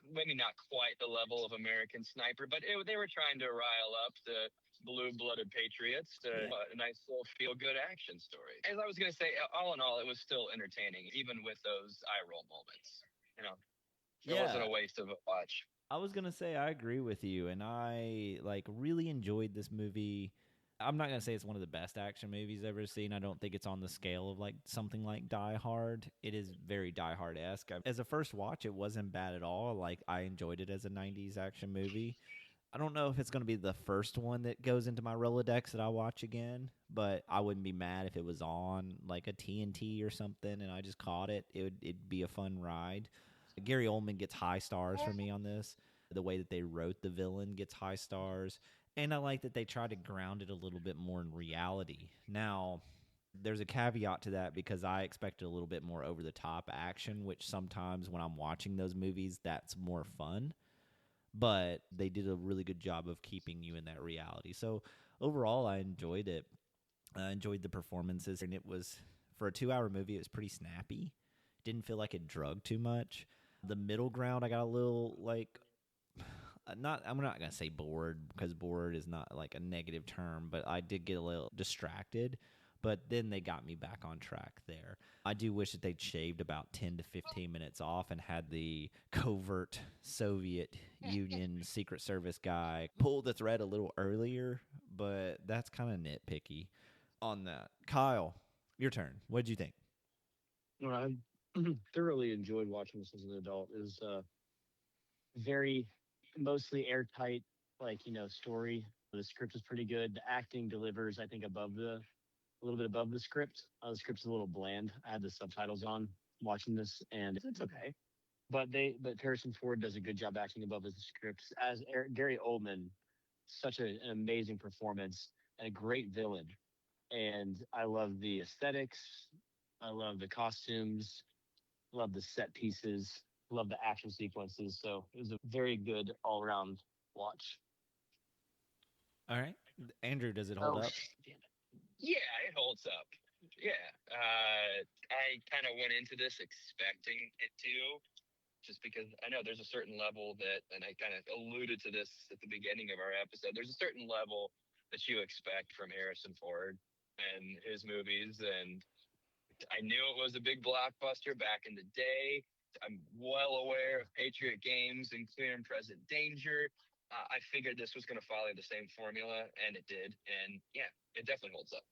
maybe not quite the level of American Sniper, but they were trying to rile up the blue-blooded patriots to a nice little feel-good action story. As I was going to say, all in all, it was still entertaining, even with those eye-roll moments. You know, it wasn't a waste of a watch. I was going to say I agree with you, and I really enjoyed this movie. I'm not going to say it's one of the best action movies I've ever seen. I don't think it's on the scale of something like Die Hard. It is very Die Hard-esque. As a first watch, it wasn't bad at all. I enjoyed it as a 90s action movie. I don't know if it's going to be the first one that goes into my Rolodex that I watch again, but I wouldn't be mad if it was on a TNT or something and I just caught it. It'd be a fun ride. Gary Oldman gets high stars for me on this. The way that they wrote the villain gets high stars. And I like that they try to ground it a little bit more in reality. Now, there's a caveat to that because I expected a little bit more over-the-top action, which sometimes when I'm watching those movies, that's more fun. But they did a really good job of keeping you in that reality. So overall, I enjoyed it. I enjoyed the performances, and it was, for a 2-hour movie, it was pretty snappy. Didn't feel like it drugged too much. The middle ground, I got a little, like, I'm not going to say bored, because bored is not, like, a negative term, but I did get a little distracted. But then they got me back on track there. I do wish that they'd shaved about 10 to 15 minutes off and had the covert Soviet Union Secret Service guy pull the thread a little earlier, but that's kind of nitpicky on that. Kyle, your turn. What did you think? Well, I thoroughly enjoyed watching this as an adult. It was very mostly airtight, like, story. The script is pretty good. The acting delivers, I think, a little bit above the script. The script's a little bland. I had the subtitles on watching this, and it's okay. But Harrison Ford does a good job acting above his scripts. As Gary Oldman, such an amazing performance and a great villain. And I love the aesthetics. I love the costumes. Love the set pieces. Love the action sequences. So it was a very good all-around watch. All right. Andrew, does it hold up? Damn it. Yeah, it holds up. Yeah. I kind of went into this expecting it to, just because I know there's a certain level that, and I kind of alluded to this at the beginning of our episode, there's a certain level that you expect from Harrison Ford and his movies. And I knew it was a big blockbuster back in the day. I'm well aware of Patriot Games and Clear and Present Danger. I figured this was going to follow the same formula, and it did. And yeah, it definitely holds up.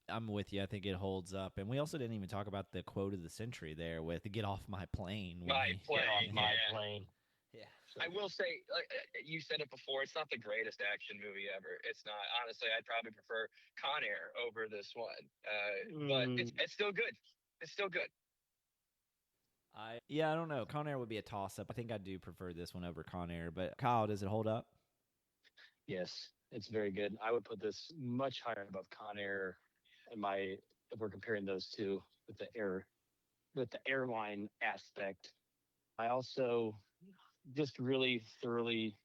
I'm with you. I think it holds up. And we also didn't even talk about the quote of the century there with "Get off my plane." My plane. My plane. Yeah. I will say, like you said it before, it's not the greatest action movie ever. It's not. Honestly, I'd probably prefer Con Air over this one. But it's still good. It's still good. I don't know. Con Air would be a toss-up. I think I do prefer this one over Con Air. But Kyle, does it hold up? Yes, it's very good. I would put this much higher above Con Air if we're comparing those two with the airline aspect. I also just really thoroughly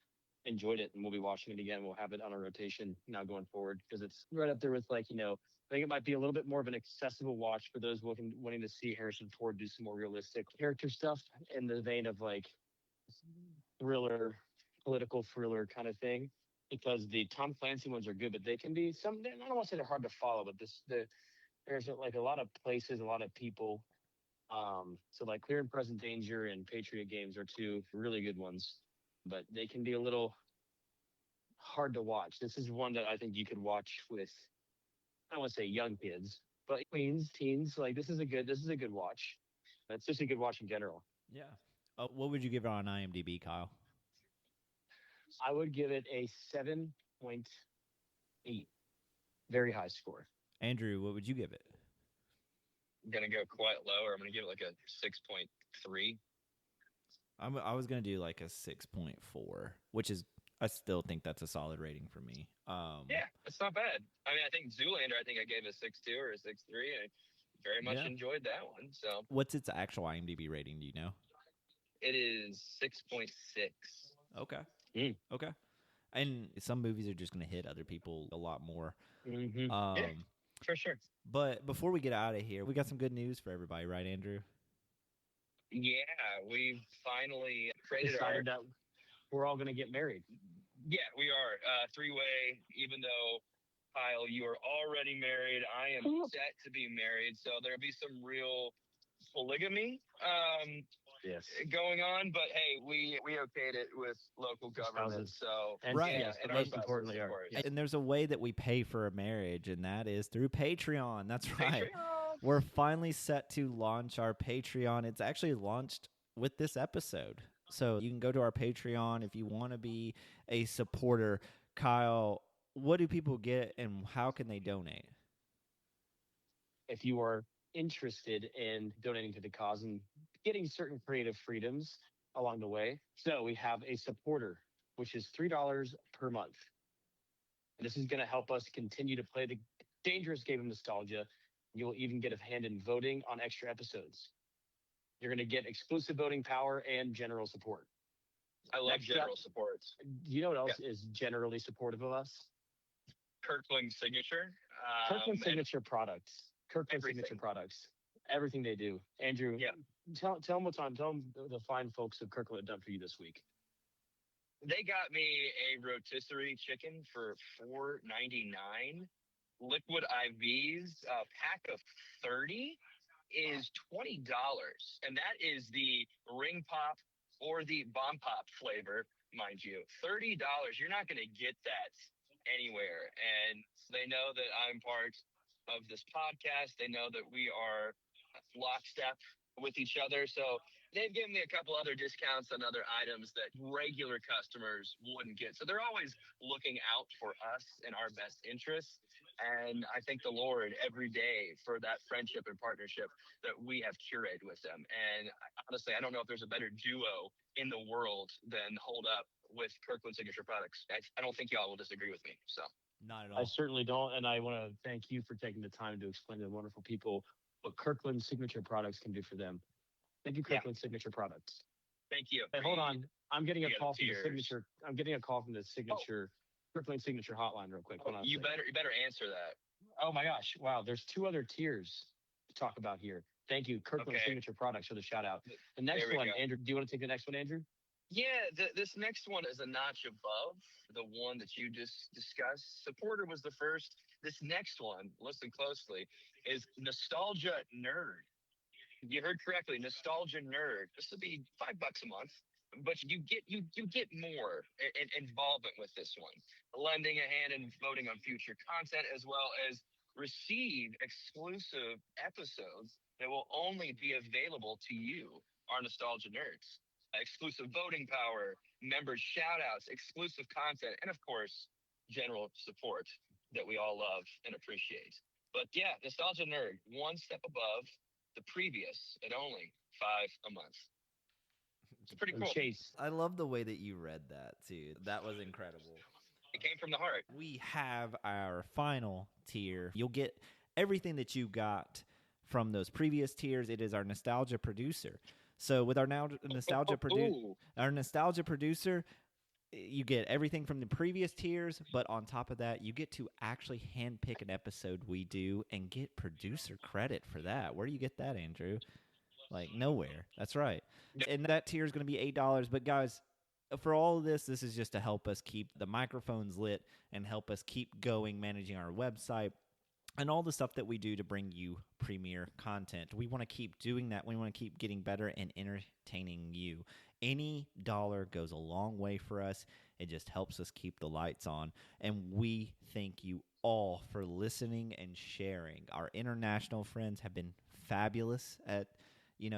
enjoyed it, and we'll be watching it again. We'll have it on a rotation now going forward, because it's right up there with, like, I think it might be a little bit more of an accessible watch for those wanting to see Harrison Ford do some more realistic character stuff in the vein of, like, thriller, political thriller kind of thing. Because the Tom Clancy ones are good, but they can be I don't want to say they're hard to follow, but there's like a lot of places, a lot of people. So like Clear and Present Danger and Patriot Games are two really good ones, but they can be a little hard to watch. This is one that I think you could watch with, I don't want to say young kids, but teens. Like, this is a good watch. It's just a good watch in general. Yeah. What would you give it on IMDb, Kyle? I would give it a 7.8. Very high score. Andrew, what would you give it? I'm going to go quite lower. I'm going to give it like a 6.3. I was going to do like a 6.4, which is, I still think that's a solid rating for me. Yeah, it's not bad. I mean, I think Zoolander, I gave a 6.2 or a 6.3. I very much enjoyed that one. So, what's its actual IMDb rating? Do you know? It is 6.6. Okay. Okay. And some movies are just going to hit other people a lot more. Mm-hmm. Yeah, for sure. But before we get out of here, we got some good news for everybody, right, Andrew? Yeah, we've finally decided that we're all going to get married. Yeah, we are. Three-way, even though, Kyle, you are already married. I am set to be married. So there'll be some real polygamy going on. But hey, we okayed it with local government. So right. Yes, and most importantly, and there's a way that we pay for a marriage, and that is through Patreon. That's right. We're finally set to launch our Patreon. It's actually launched with this episode. So you can go to our Patreon if you want to be a supporter. Kyle, what do people get and how can they donate? If you are interested in donating to the cause and getting certain creative freedoms along the way, so we have a supporter, which is $3 per month. This is going to help us continue to play the dangerous game of nostalgia. You'll even get a hand in voting on extra episodes. You're going to get exclusive voting power and general support. I love general support. You know what else is generally supportive of us? Kirkling's signature. Kirkland and Signature Products. Kirkland Signature everything. Products. Everything they do. Andrew, Yeah. tell them what's on. Tell them the fine folks of Kirkland have done for you this week. They got me a rotisserie chicken for $4.99. Liquid IVs, a pack of 30 is $20, and that is the ring pop or the bomb pop flavor, mind you. $30. You're not going to get that anywhere, and they know that I'm part of this podcast. They know that we are lockstep with each other, so they've given me a couple other discounts on other items that regular customers wouldn't get. So they're always looking out for us and our best interests. And I thank the Lord every day for that friendship and partnership that we have curated with them. And honestly, I don't know if there's a better duo in the world than Hold Up with Kirkland Signature Products. I don't think y'all will disagree with me. So Not at I all. certainly don't, and I want to thank you for taking the time to explain to the wonderful people what Kirkland Signature Products can do for them. Thank you, Kirkland Signature Products. thank you. Hey, hold on. I'm getting a You got call from the tears. signature. I'm getting a call from the signature Kirkland Signature Hotline real quick. Hold on. a You second. better answer that. Oh my gosh! Wow, there's 2 other tiers to talk about here. Thank you, Kirkland Okay. Signature Products, for the shout out. The next There we one, go. Andrew. Do you want to take the next one, Andrew? Yeah, this next one is a notch above the one that you just discussed. Supporter was the first. This next one, listen closely, is Nostalgia Nerd. You heard correctly, Nostalgia Nerd. This would be $5 a month, but you get more involvement with this one, lending a hand and voting on future content, as well as receive exclusive episodes that will only be available to you, our Nostalgia Nerds. Exclusive voting power, member shout outs, exclusive content, and of course, general support that we all love and appreciate. But yeah, Nostalgia Nerd, one step above the previous at only $5 a month. It's pretty And cool. Chase. I love the way that you read that, too. That was incredible. It came from the heart. We have our final tier. You'll get everything that you got from those previous tiers. It is our nostalgia producer. So with our nostalgia producer, you get everything from the previous tiers, but on top of that, you get to actually handpick an episode we do and get producer credit for that. Where do you get that, Andrew? Like nowhere. That's right. And that tier is going to be $8. But guys, for all of this, this is just to help us keep the microphones lit and help us keep going, managing our website, and all the stuff that we do to bring you premier content. We want to keep doing that. We want to keep getting better and entertaining you. Any dollar goes a long way for us. It just helps us keep the lights on. And we thank you all for listening and sharing. Our international friends have been fabulous at,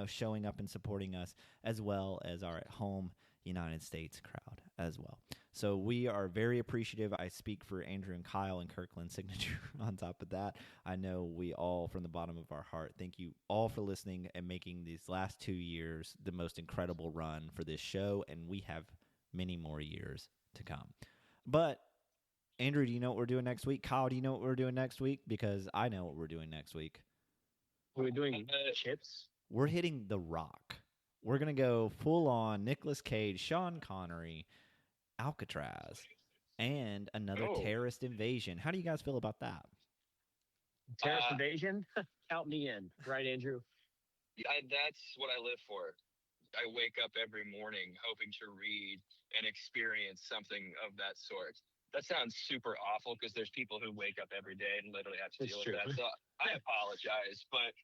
showing up and supporting us, as well as our at-home United States crowd as well. So we are very appreciative. I speak for Andrew and Kyle and Kirkland Signature on top of that. I know we all, from the bottom of our heart, thank you all for listening and making these last 2 years the most incredible run for this show, and we have many more years to come. But, Andrew, do you know what we're doing next week? Kyle, do you know what we're doing next week? Because I know what we're doing next week. We're doing chips. We're hitting The Rock. We're going to go full-on Nicolas Cage, Sean Connery, Alcatraz, and another terrorist invasion. How do you guys feel about that? Terrorist invasion? Count me in. Right, Andrew? That's what I live for. I wake up every morning hoping to read and experience something of that sort. That sounds super awful because there's people who wake up every day and literally have to deal with that. So I apologize, but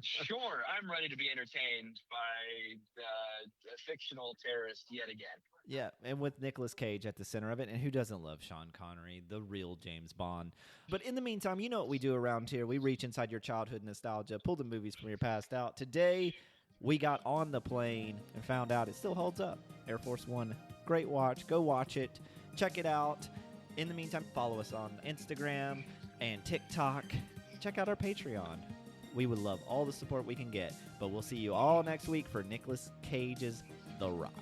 sure, I'm ready to be entertained by the fictional terrorist yet again. Yeah, and with Nicolas Cage at the center of it, and who doesn't love Sean Connery, the real James Bond? But in the meantime, you know what we do around here. We reach inside your childhood nostalgia, pull the movies from your past out. Today, we got on the plane and found out it still holds up. Air Force One, great watch. Go watch it. Check it out. In the meantime, follow us on Instagram and TikTok. Check out our Patreon. We would love all the support we can get. But we'll see you all next week for Nicolas Cage's The Rock.